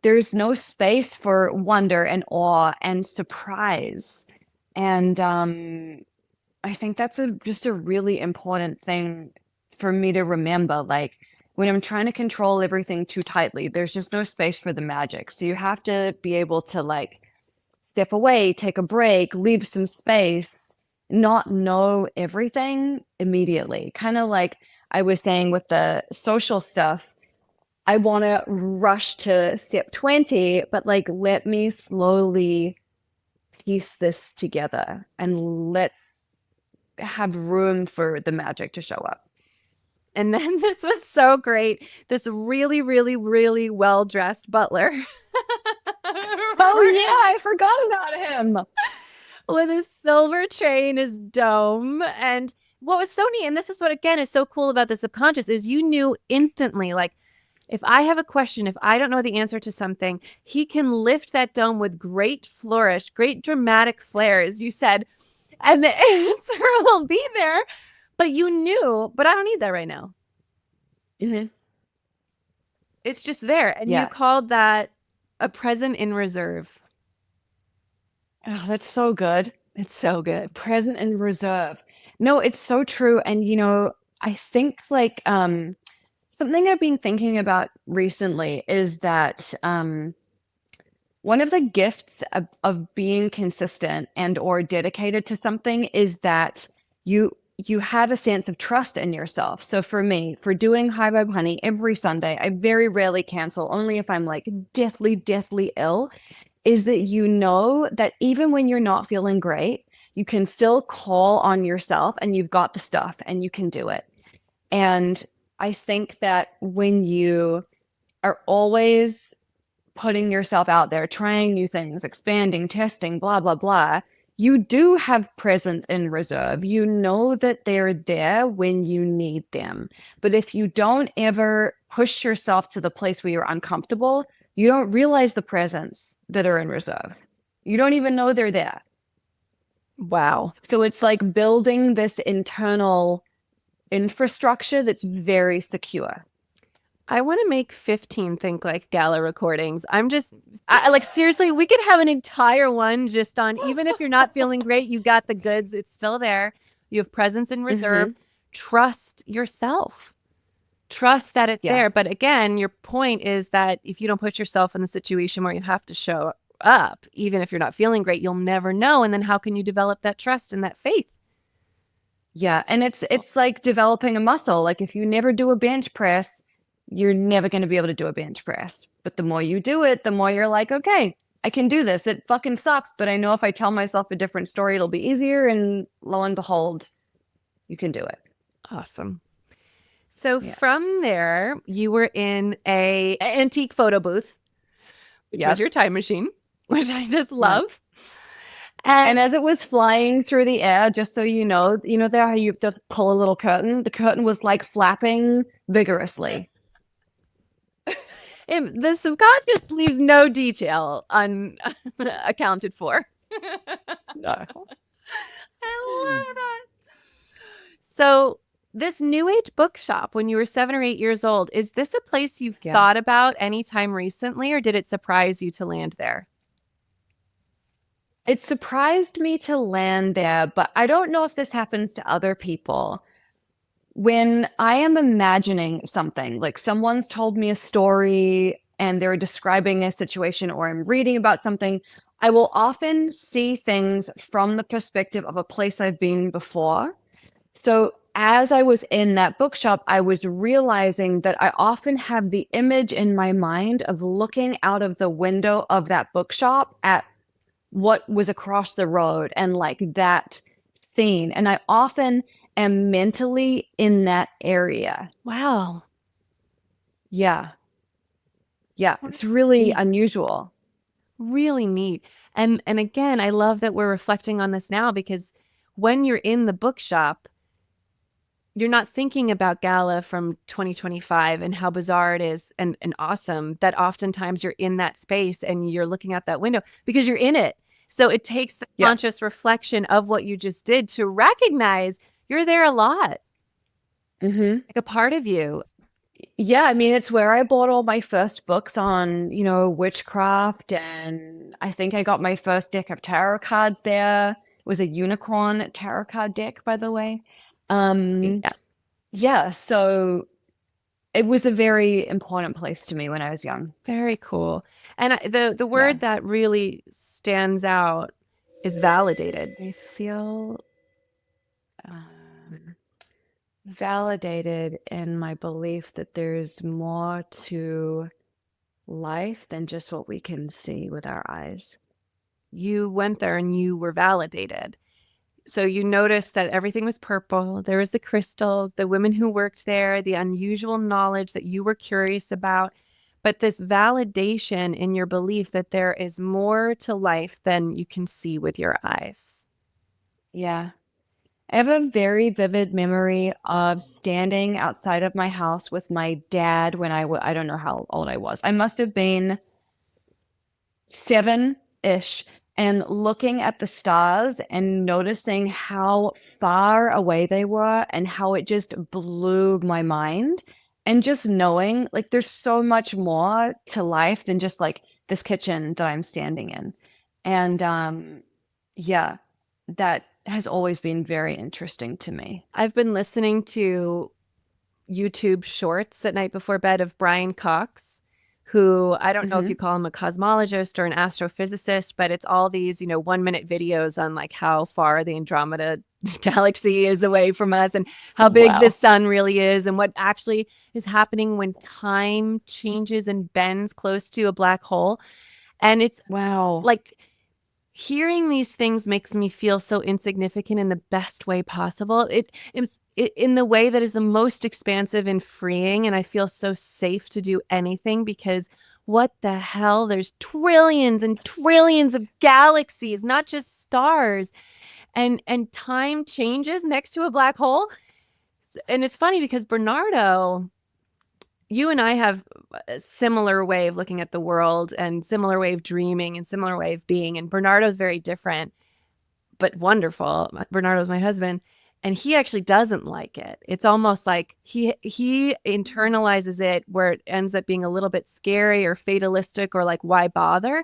there's no space for wonder and awe and surprise. And I think that's just a really important thing for me to remember. Like when I'm trying to control everything too tightly, there's just no space for the magic. So you have to be able to like step away, take a break, leave some space, not know everything immediately. Kind of like I was saying with the social stuff, I want to rush to step 20, but like, let me slowly piece this together and let's have room for the magic to show up.
And then this was so great. This really, really, really well-dressed butler.
Oh yeah, I forgot about him.
With a silver tray in his dome. And what was so neat, and this is what, again, is so cool about the subconscious, is you knew instantly, like, if I have a question, if I don't know the answer to something, he can lift that dome with great flourish, great dramatic flair, as you said, and the answer will be there. But you knew, but I don't need that right now.
Mm-hmm.
It's just there. And you called that a present in reserve.
Oh, that's so good.
It's so good.
Present in reserve. No, it's so true. And I think like something I've been thinking about recently is that one of the gifts of being consistent and or dedicated to something is that you have a sense of trust in yourself. So for me, for doing High Vibe Honey every Sunday, I very rarely cancel, only if I'm like deathly ill, is that you know that even when you're not feeling great, you can still call on yourself and you've got the stuff and you can do it. And I think that when you are always putting yourself out there, trying new things, expanding, testing, blah, blah, blah, you do have presence in reserve. You know that they're there when you need them. But if you don't ever push yourself to the place where you're uncomfortable, you don't realize the presence that are in reserve. You don't even know they're there.
Wow.
So it's like building this internal infrastructure that's very secure.
I want to make 15 Think Like Gala recordings. Like, seriously, we could have an entire one just on, even if you're not feeling great, you got the goods. It's still there. You have presence in reserve. Trust yourself. Trust that it's there. But again, your point is that if you don't put yourself in the situation where you have to show up, even if you're not feeling great, you'll never know. And then how can you develop that trust and that faith?
Yeah. And it's like developing a muscle. Like if you never do a bench press, you're never going to be able to do a bench press. But the more you do it, the more you're like, okay, I can do this. It fucking sucks, but I know if I tell myself a different story, it'll be easier. And lo and behold, you can do it.
Awesome. So from there, you were in a antique photo booth, which was your time machine, which I just love.
And as it was flying through the air, just so you know there how you have to pull a little curtain? The curtain was like flapping vigorously.
The subconscious leaves no detail unaccounted for.
No.
I love that. So this New Age bookshop, when you were 7 or 8 years old, is this a place you've thought about anytime recently, or did it surprise you to land there?
It surprised me to land there, but I don't know if this happens to other people. When I am imagining something, like someone's told me a story and they're describing a situation, or I'm reading about something, I will often see things from the perspective of a place I've been before. So as I was in that bookshop, I was realizing that I often have the image in my mind of looking out of the window of that bookshop at what was across the road and like that scene. And I often am mentally in that area.
Wow.
Yeah. Yeah. It's really unusual.
Really neat. And again, I love that we're reflecting on this now, because when you're in the bookshop, you're not thinking about Gala from 2025 and how bizarre it is and awesome that oftentimes you're in that space and you're looking out that window because you're in it. So it takes the conscious reflection of what you just did to recognize you're there a lot. Like a part of you.
Yeah, I mean, it's where I bought all my first books on, witchcraft, and I think I got my first deck of tarot cards there. It was a unicorn tarot card deck, by the way. Yeah, so it was a very important place to me when I was young.
Very cool. And the word that really stands out is validated.
I feel validated in my belief that there's more to life than just what we can see with our eyes.
You went there and you were validated. So you noticed that everything was purple. There was the crystals, the women who worked there, the unusual knowledge that you were curious about, but this validation in your belief that there is more to life than you can see with your eyes.
Yeah. I have a very vivid memory of standing outside of my house with my dad when I don't know how old I was. I must have been 7-ish, and looking at the stars and noticing how far away they were and how it just blew my mind. And just knowing like there's so much more to life than just like this kitchen that I'm standing in. And yeah, that
has always been very interesting to me.
I've been listening to YouTube shorts at night before bed of Brian Cox, who I don't know if you call him a cosmologist or an astrophysicist, but it's all these, 1-minute videos on like how far the Andromeda galaxy is away from us and how big the sun really is and what actually is happening when time changes and bends close to a black hole. And it's like hearing these things makes me feel so insignificant in the best way possible. It's in the way that is the most expansive and freeing, and I feel so safe to do anything because what the hell? There's trillions and trillions of galaxies, not just stars, and time changes next to a black hole. And it's funny because Bernardo, you and I have a similar way of looking at the world and similar way of dreaming and similar way of being. And Bernardo's very different, but wonderful. Bernardo's my husband, and he actually doesn't like it. It's almost like he internalizes it where it ends up being a little bit scary or fatalistic or like, why bother?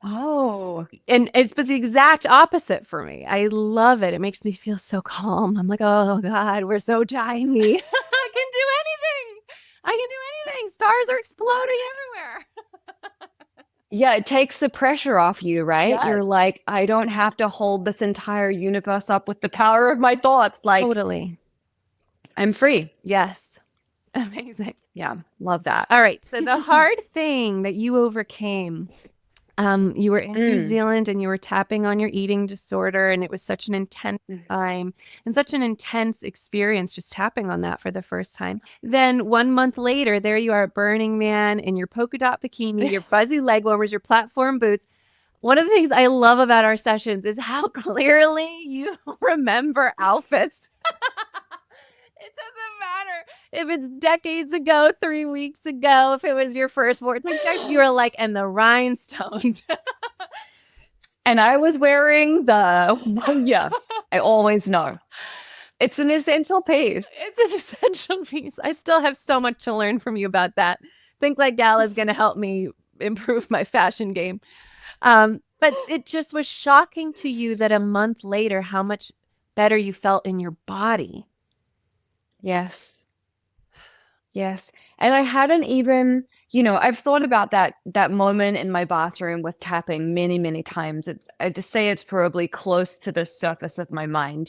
Oh.
And it's the exact opposite for me. I love it. It makes me feel so calm. I'm like, oh God, we're so tiny. I can do anything. I can do anything. Stars are exploding everywhere.
Yeah, it takes the pressure off you, right?
Yes.
You're like, I don't have to hold this entire universe up with the power of my thoughts. Like,
Totally.
I'm free.
Yes. Amazing.
Yeah, love that.
All right. So the hard thing that you overcame, you were in New Zealand and you were tapping on your eating disorder, and it was such an intense time and such an intense experience just tapping on that for the first time. Then 1 month later, there you are at Burning Man in your polka dot bikini, your fuzzy leg warmers, your platform boots. One of the things I love about our sessions is how clearly you remember outfits. It doesn't matter if it's decades ago, 3 weeks ago, if it was your first word. You were like, and the rhinestones.
And I was wearing yeah, I always know. It's an essential piece.
It's an essential piece. I still have so much to learn from you about that. Think Like Gala is going to help me improve my fashion game. But it just was shocking to you that a month later, how much better you felt in your body.
Yes. Yes. And I hadn't even, I've thought about that moment in my bathroom with tapping many, many times. I just say it's probably close to the surface of my mind,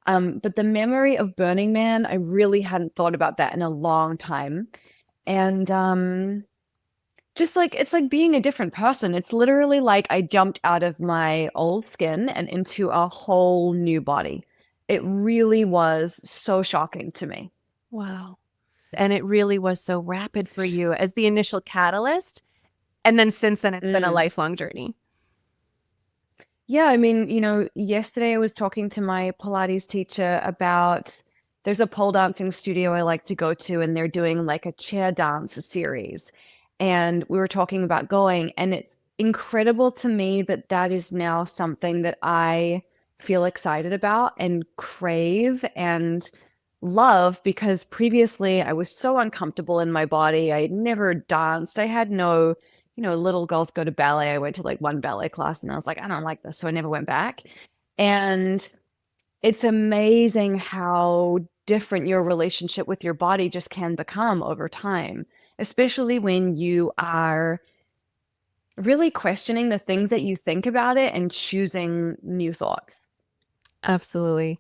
But the memory of Burning Man, I really hadn't thought about that in a long time. And just like it's like being a different person. It's literally like I jumped out of my old skin and into a whole new body. It really was so shocking to me.
Wow. And it really was so rapid for you as the initial catalyst. And then since then, it's been a lifelong journey.
Yeah, I mean, yesterday I was talking to my Pilates teacher about there's a pole dancing studio I like to go to, and they're doing like a chair dance series. And we were talking about going, and it's incredible to me that is now something that I feel excited about and crave and love, because previously I was so uncomfortable in my body. I had never danced. I had no, little girls go to ballet. I went to like one ballet class and I was like, I don't like this. So I never went back. And it's amazing how different your relationship with your body just can become over time, especially when you are really questioning the things that you think about it and choosing new thoughts.
Absolutely.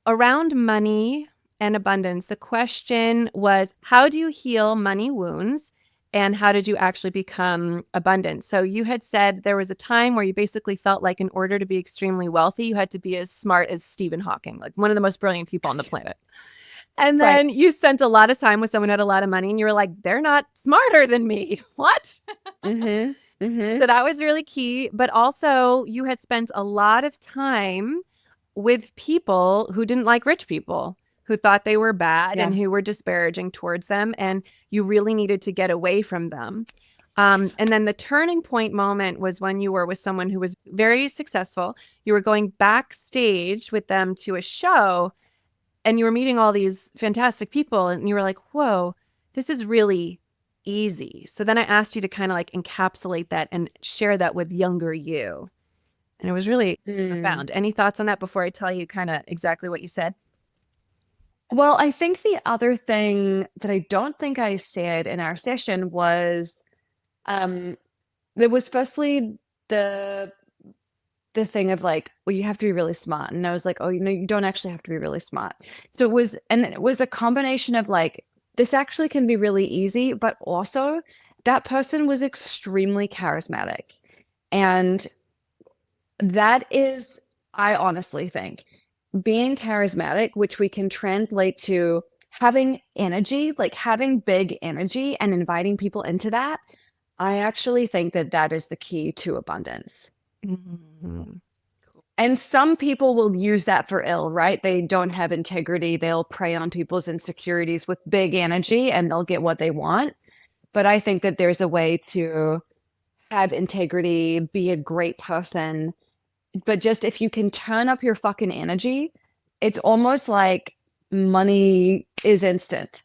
Around money and abundance, the question was, how do you heal money wounds? And how did you actually become abundant? So you had said there was a time where you basically felt like in order to be extremely wealthy, you had to be as smart as Stephen Hawking, like one of the most brilliant people on the planet. And then you spent a lot of time with someone who had a lot of money and you were like, they're not smarter than me. What? So that was really key. But also you had spent a lot of time with people who didn't like rich people, who thought they were bad and who were disparaging towards them. And you really needed to get away from them. And then the turning point moment was when you were with someone who was very successful. You were going backstage with them to a show and you were meeting all these fantastic people. And you were like, whoa, this is really easy. So then I asked you to kind of like encapsulate that and share that with younger you. And it was really
Mm.
profound. Any thoughts on that before I tell you kind of exactly what you said?
Well, I think the other thing that I don't think I said in our session was there was firstly the thing of like, well, you have to be really smart. And I was like, oh, you don't actually have to be really smart. So it was a combination of like, this actually can be really easy, but also that person was extremely charismatic. And that is, I honestly think, being charismatic, which we can translate to having energy, like having big energy and inviting people into that. I actually think that that is the key to abundance.
Mm-hmm.
And some people will use that for ill, right? They don't have integrity. They'll prey on people's insecurities with big energy and they'll get what they want. But I think that there's a way to have integrity, be a great person. But just if you can turn up your fucking energy, it's almost like money is instant.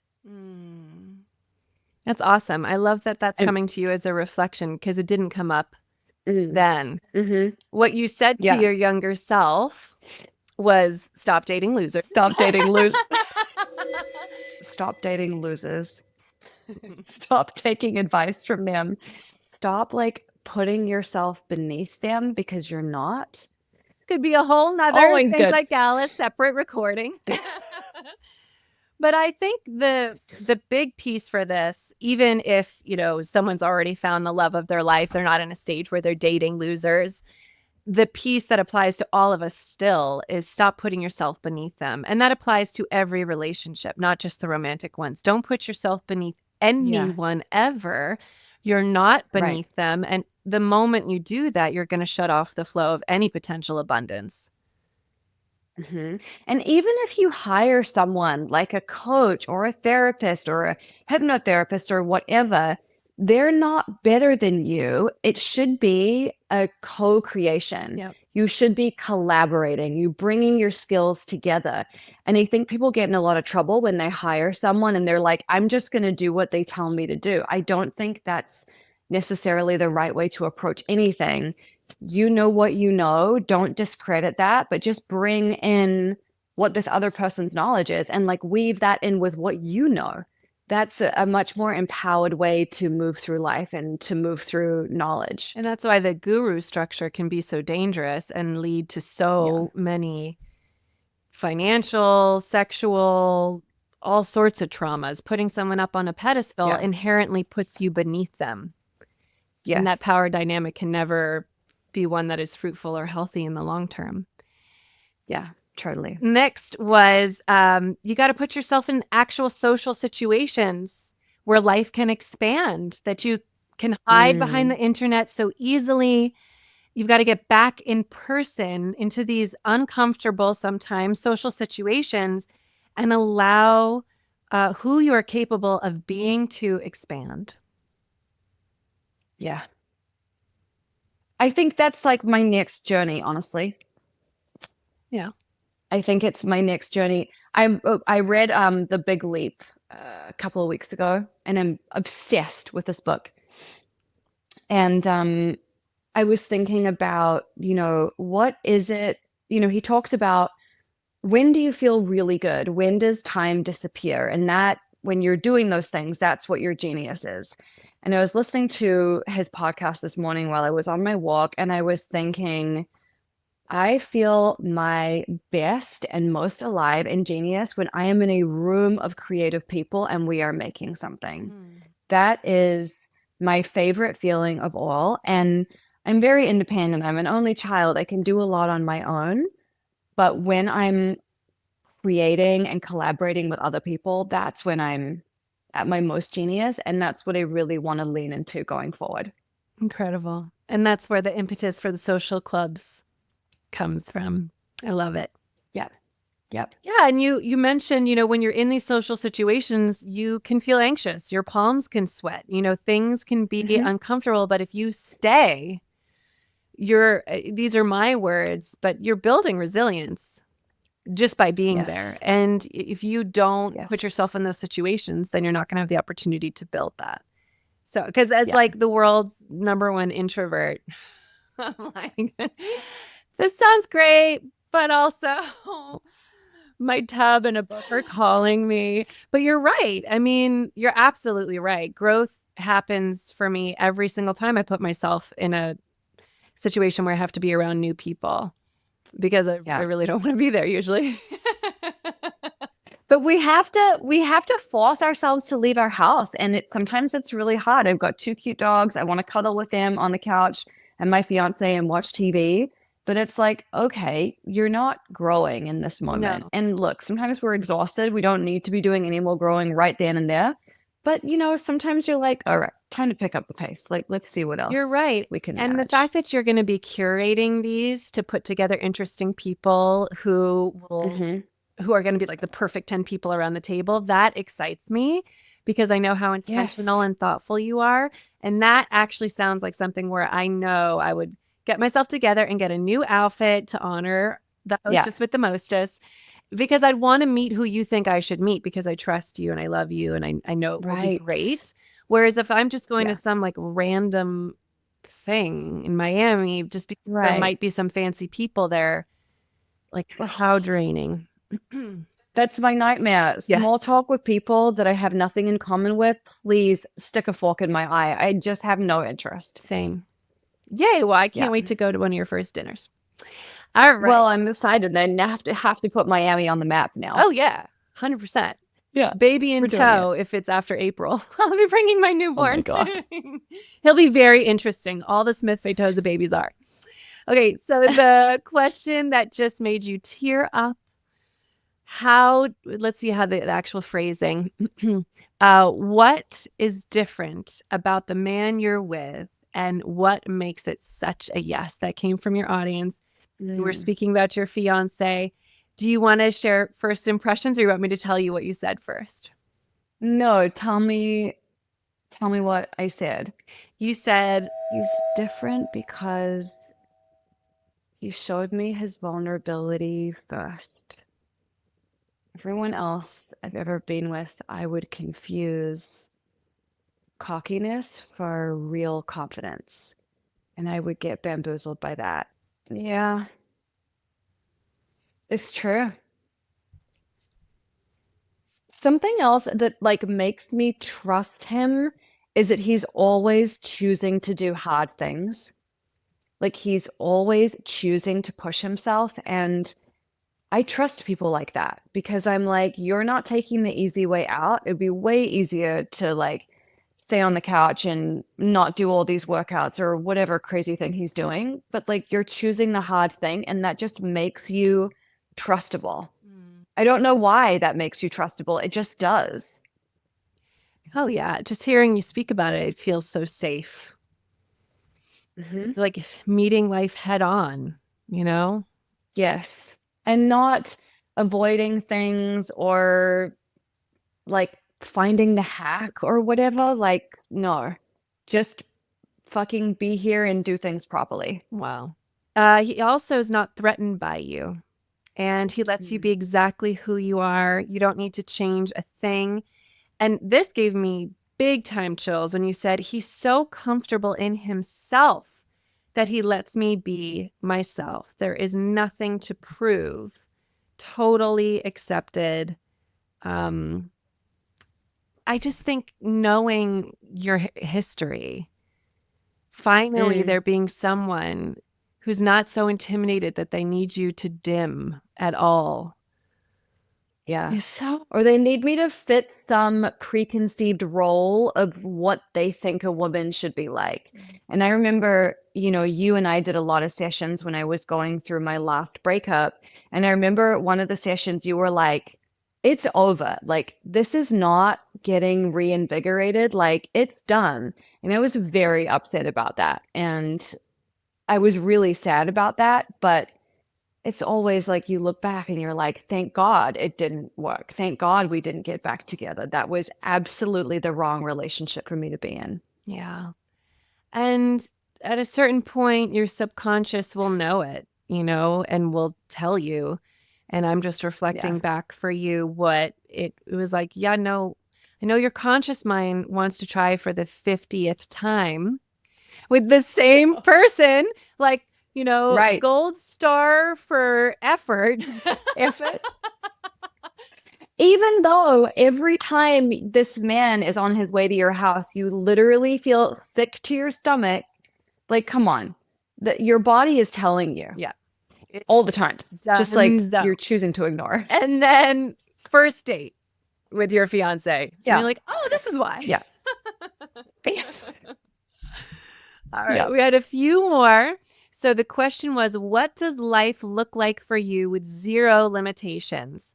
That's awesome. I love that that's
And-
coming to you as a reflection because it didn't come up
Mm.
then.
Mm-hmm.
What you said to
Yeah.
your younger self was stop dating losers.
Stop dating losers. Stop dating losers. Stop taking advice from them. Stop like putting yourself beneath them because you're not.
Could be a whole nother
Always
Think
good.
Like Gala separate recording. But I think the big piece for this, even if, someone's already found the love of their life, they're not in a stage where they're dating losers, the piece that applies to all of us still is stop putting yourself beneath them. And that applies to every relationship, not just the romantic ones. Don't put yourself beneath anyone ever. You're not beneath them. And the moment you do that, you're going to shut off the flow of any potential abundance.
Mm-hmm. And even if you hire someone like a coach or a therapist or a hypnotherapist or whatever, they're not better than you. It should be a co-creation.
Yep.
You should be collaborating, you bringing your skills together. And I think people get in a lot of trouble when they hire someone and they're like, I'm just going to do what they tell me to do. I don't think that's necessarily the right way to approach anything. You know what you know, don't discredit that, but just bring in what this other person's knowledge is and like weave that in with what you know. That's a much more empowered way to move through life and to move through knowledge.
And that's why the guru structure can be so dangerous and lead to so many financial, sexual, all sorts of traumas. Putting someone up on a pedestal inherently puts you beneath them.
Yes.
And that power dynamic can never be one that is fruitful or healthy in the long term.
Yeah, totally.
Next was you got to put yourself in actual social situations where life can expand, that you can hide behind the internet so easily. You've got to get back in person into these uncomfortable, sometimes social situations and allow who you are capable of being to expand.
Yeah. I think that's like my next journey, honestly.
Yeah.
I think it's my next journey. I read The Big Leap a couple of weeks ago, and I'm obsessed with this book. And I was thinking about, what is it? He talks about when do you feel really good? When does time disappear? And that when you're doing those things, that's what your genius is. And I was listening to his podcast this morning while I was on my walk, and I was thinking, I feel my best and most alive and genius when I am in a room of creative people and we are making something. That is my favorite feeling of all. And I'm very independent. I'm an only child. I can do a lot on my own. But when I'm creating and collaborating with other people, that's when I'm at my most genius. And that's what I really want to lean into going forward.
Incredible. And that's where the impetus for the social clubs comes from. I love it.
Yep.
Yeah. And you mentioned, when you're in these social situations, you can feel anxious. Your palms can sweat. Things can be uncomfortable. But if you stay, these are my words, but you're building resilience just by being there. And if you don't put yourself in those situations, then you're not going to have the opportunity to build that. So, because as like the world's #1 introvert, I'm like, this sounds great, but also my tub and a book are calling me. But you're right. I mean, you're absolutely right. Growth happens for me every single time I put myself in a situation where I have to be around new people because I really don't want to be there usually.
But we have to force ourselves to leave our house, and sometimes it's really hard. I've got 2 cute dogs. I want to cuddle with them on the couch and my fiance and watch TV. But it's like, okay, you're not growing in this moment.
No.
And look, sometimes we're exhausted. We don't need to be doing any more growing right then and there. But sometimes you're like, all right, time to pick up the pace. Like, let's see what else.
You're right.
We can
And
manage.
the fact that you're going to be curating these to put together interesting people who will who are going to be like the perfect 10 people around the table, that excites me because I know how intentional and thoughtful you are. And that actually sounds like something where I know I would get myself together and get a new outfit to honor the hostess with the mostest, because I'd want to meet who you think I should meet because I trust you and I love you and I know it will be great. Whereas if I'm just going to some like random thing in Miami, just because there might be some fancy people there, like how draining.
That's my nightmare. Small talk with people that I have nothing in common with. Please stick a fork in my eye. I just have no interest.
Same. Yay. Well, I can't wait to go to one of your first dinners. All right.
Well, I'm excited. I have to put Miami on the map now.
Oh, yeah. 100%.
Yeah.
Baby in tow if it's after April. I'll be bringing my newborn. Oh my God. He'll be very interesting. All the Smith Fetosa babies are. Okay. So the question that just made you tear up. Let's see how the actual phrasing. What is different about the man you're with and what makes it such a yes? That came from your audience. You were speaking about your fiance. Do you want to share first impressions or you want me to tell you what you said first?
No, tell me what I said.
You said
he's different because he showed me his vulnerability first. Everyone else I've ever been with, I would confuse cockiness for real confidence. And I would get bamboozled by that. Yeah. It's true. Something else that like makes me trust him is that he's always choosing to do hard things. Like he's always choosing to push himself, and I trust people like that because I'm like, you're not taking the easy way out. It'd be way easier to like stay on the couch and not do all these workouts or whatever crazy thing he's doing. But like you're choosing the hard thing, and that just makes you trustable. I don't know why that makes you trustable. It just does.
Oh, yeah. Just hearing you speak about it, it feels so safe. Like meeting life head on,
Yes. And not avoiding things or like finding the hack or whatever. Like, no, just fucking be here and do things properly.
Wow. He also is not threatened by you. And he lets you be exactly who you are. You don't need to change a thing. And this gave me big time chills when you said he's so comfortable in himself that he lets me be myself. There is nothing to prove. Totally accepted. I just think knowing your history, finally there being someone who's not so intimidated that they need you to dim at all.
Yeah. Or they need me to fit some preconceived role of what they think a woman should be like. And I remember, you and I did a lot of sessions when I was going through my last breakup. And I remember one of the sessions you were like, it's over. Like, this is not getting reinvigorated. Like, it's done. And I was very upset about that. And I was really sad about that. But it's always like you look back and you're like, thank God it didn't work. Thank God we didn't get back together. That was absolutely the wrong relationship for me to be in.
Yeah. And at a certain point, your subconscious will know it, and will tell you. And I'm just reflecting back for you what it was like. Yeah, no, I know your conscious mind wants to try for the 50th time.
with the same person, like,
Right.
gold star for effort.
Effort. Even though every time this man is on his way to your house, you literally feel sick to your stomach. Like, come on. Your body is telling you.
Yeah.
All the time. Just like
Dunzo.
you're choosing to ignore.
And then first date with your fiance.
Yeah.
And you're like, oh, this is why.
Yeah.
All right.
Yeah.
We had a few more. So the question was, what does life look like for you with zero limitations?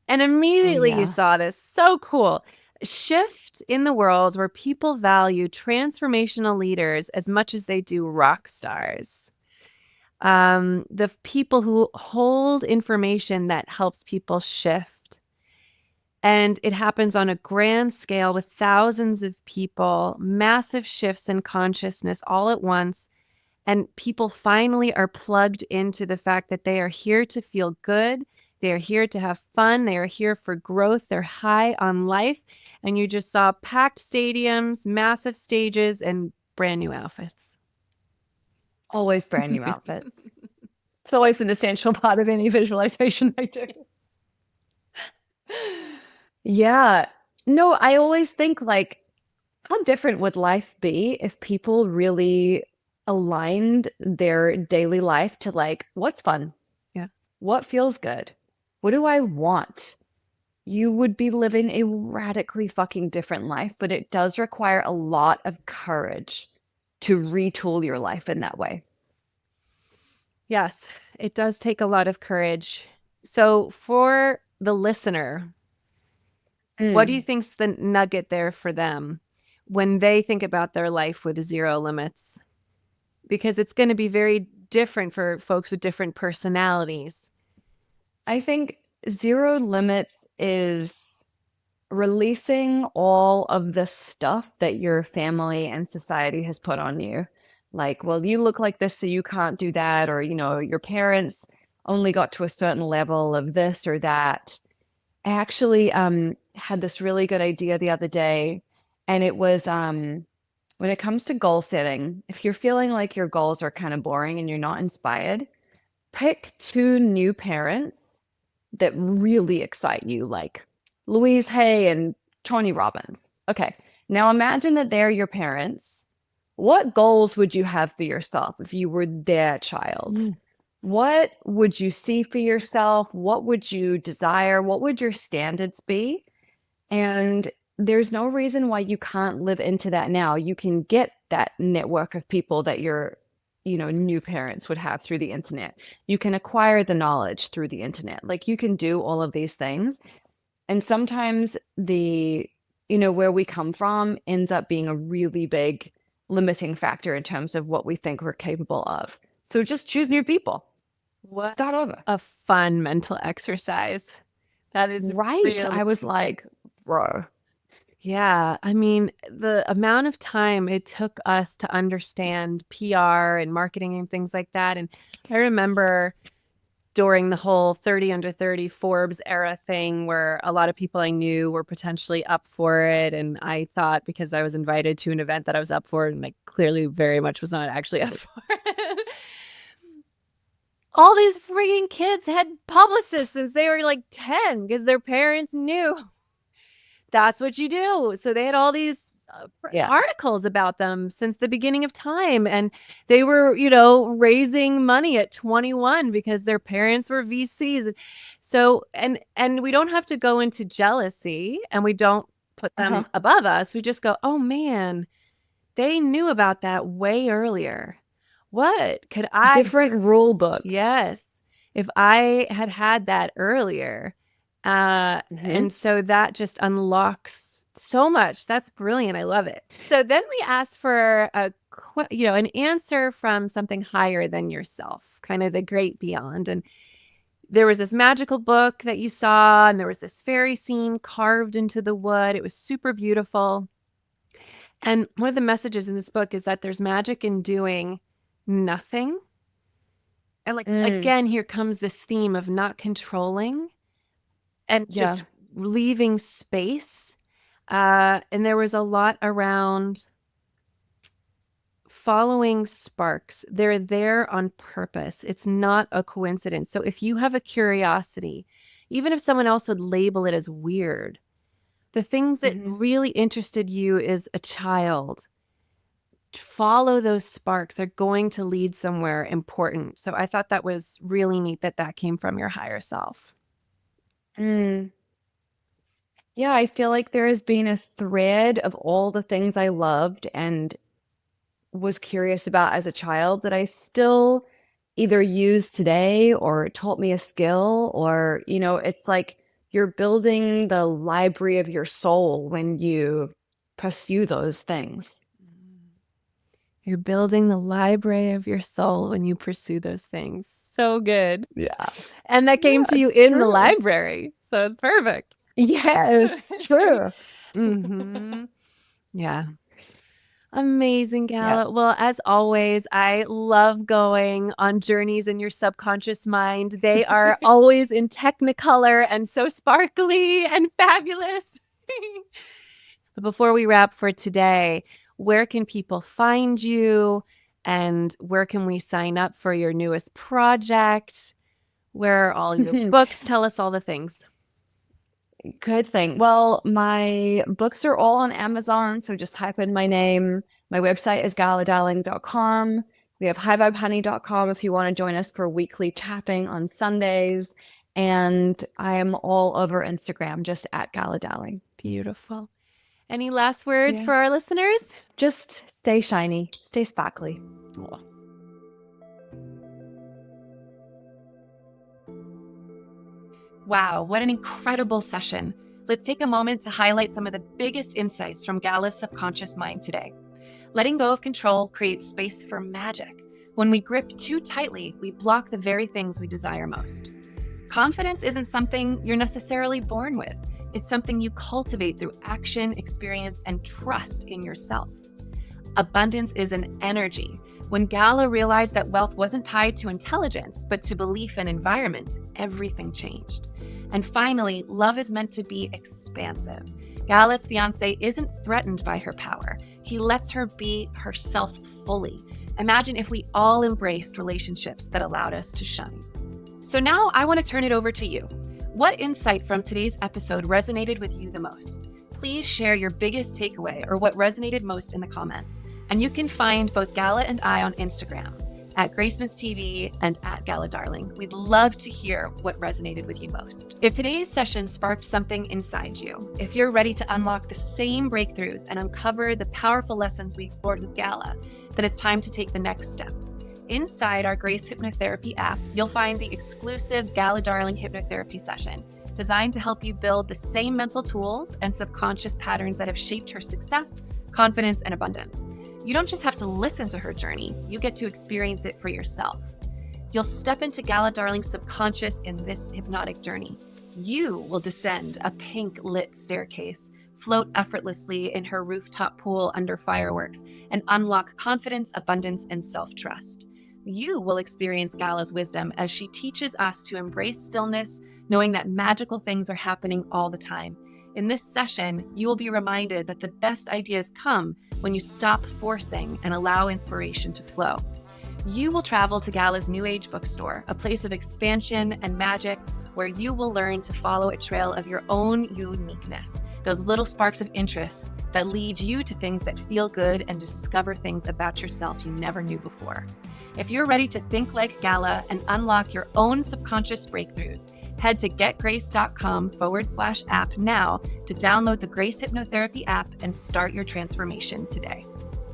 And immediately
yeah.
you saw this. So cool. Shift in the world where people value transformational leaders as much as they do rock stars. The people who hold information that helps people shift. And it happens on a grand scale with thousands of people, massive shifts in consciousness all at once. And people finally are plugged into the fact that they are here to feel good. They are here to have fun. They are here for growth. They're high on life. And you just saw packed stadiums, massive stages, and brand new outfits.
Always brand new outfits. It's always an essential part of any visualization I do. Yeah. No, I always think like, how different would life be if people really aligned their daily life to like, what's fun?
Yeah.
What feels good? What do I want? You would be living a radically fucking different life, but it does require a lot of courage to retool your life in that way.
Yes, it does take a lot of courage. So for the listener, what do you think's the nugget there for them when they think about their life with zero limits? Because it's going to be very different for folks with different personalities.
I think zero limits is releasing all of the stuff that your family and society has put on you. Like, well, you look like this, so you can't do that. Or, your parents only got to a certain level of this or that. I actually had this really good idea the other day. And it was when it comes to goal setting, if you're feeling like your goals are kind of boring and you're not inspired, pick 2 new parents that really excite you, like Louise Hay and Tony Robbins. Okay, now imagine that they're your parents. What goals would you have for yourself if you were their child? What would you see for yourself? What would you desire? What would your standards be? And there's no reason why you can't live into that now. You can get that network of people that your new parents would have through the internet. You can acquire the knowledge through the internet. Like you can do all of these things. And sometimes where we come from ends up being a really big limiting factor in terms of what we think we're capable of. So just choose new people.
What
Start over.
a fun mental exercise. That is
right.
Really...
I was like, bro.
Yeah. I mean, the amount of time it took us to understand PR and marketing and things like that. And I remember during the whole 30 under 30 Forbes era thing where a lot of people I knew were potentially up for it. And I thought because I was invited to an event that I was up for it, and I clearly very much was not actually up for it. All these freaking kids had publicists since they were like 10 because their parents knew that's what you do. So they had all these articles about them since the beginning of time. And they were, raising money at 21 because their parents were VCs. So, and we don't have to go into jealousy and we don't put them above us. We just go, oh man, they knew about that way earlier. What could I
different rule book?
Yes. If I had that earlier. And so that just unlocks so much. That's brilliant. I love it. So then we asked for an answer from something higher than yourself, kind of the great beyond. And there was this magical book that you saw, and there was this fairy scene carved into the wood. It was super beautiful. And one of the messages in this book is that there's magic in doing nothing. And again, here comes this theme of not controlling and just leaving space. And there was a lot around
following sparks. They're there on purpose. It's not a coincidence. So if you have a curiosity, even if someone else would label it as weird, the things that really interested you as a child, follow those sparks. They're going to lead somewhere important. So I thought that was really neat that came from your higher self.
Yeah, I feel like there has been a thread of all the things I loved and was curious about as a child that I still either use today or taught me a skill, or, it's like you're building the library of your soul when you pursue those things.
You're building the library of your soul when you pursue those things. So good.
Yeah.
And that came to you
it's
in the
true.
library. So it's perfect.
Yes, true.
Yeah. Amazing, Gala.
Yeah.
Well, as always, I love going on journeys in your subconscious mind. They are always in Technicolor and so sparkly and fabulous. But before we wrap for today, where can people find you, and where can we sign up for your newest project? Where are all your books? Tell us all the things.
Good thing. Well, my books are all on Amazon, so just type in my name. My website is galadarling.com. We have highvibehoney.com if you want to join us for weekly tapping on Sundays. And I am all over Instagram, just at Gala Darling.
Beautiful. Any last words for our listeners?
Just stay shiny, stay sparkly.
Wow, what an incredible session. Let's take a moment to highlight some of the biggest insights from Gala's subconscious mind today. Letting go of control creates space for magic. When we grip too tightly, we block the very things we desire most. Confidence isn't something you're necessarily born with. It's something you cultivate through action, experience, and trust in yourself. Abundance is an energy. When Gala realized that wealth wasn't tied to intelligence, but to belief and environment, everything changed. And finally, love is meant to be expansive. Gala's fiancé isn't threatened by her power. He lets her be herself fully. Imagine if we all embraced relationships that allowed us to shine. So now I want to turn it over to you. What insight from today's episode resonated with you the most? Please share your biggest takeaway or what resonated most in the comments. And you can find both Gala and I on Instagram at GraceSmithTV and at Gala Darling. We'd love to hear what resonated with you most. If today's session sparked something inside you, if you're ready to unlock the same breakthroughs and uncover the powerful lessons we explored with Gala, then it's time to take the next step. Inside our Grace Hypnotherapy app, you'll find the exclusive Gala Darling hypnotherapy session, designed to help you build the same mental tools and subconscious patterns that have shaped her success, confidence, and abundance. You don't just have to listen to her journey, you get to experience it for yourself. You'll step into Gala Darling's subconscious in this hypnotic journey. You will descend a pink lit staircase, float effortlessly in her rooftop pool under fireworks, and unlock confidence, abundance, and self-trust. You will experience Gala's wisdom as she teaches us to embrace stillness, knowing that magical things are happening all the time. In this session, you will be reminded that the best ideas come when you stop forcing and allow inspiration to flow. You will travel to Gala's New Age bookstore, a place of expansion and magic where you will learn to follow a trail of your own uniqueness, those little sparks of interest that lead you to things that feel good and discover things about yourself you never knew before. If you're ready to think like Gala and unlock your own subconscious breakthroughs, head to getgrace.com/app now to download the Grace Hypnotherapy app and start your transformation today.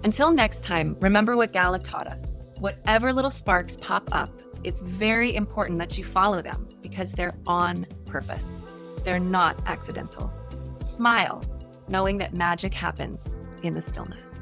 Until next time, remember what Gala taught us. Whatever little sparks pop up, it's very important that you follow them because they're on purpose. They're not accidental. Smile, knowing that magic happens in the stillness.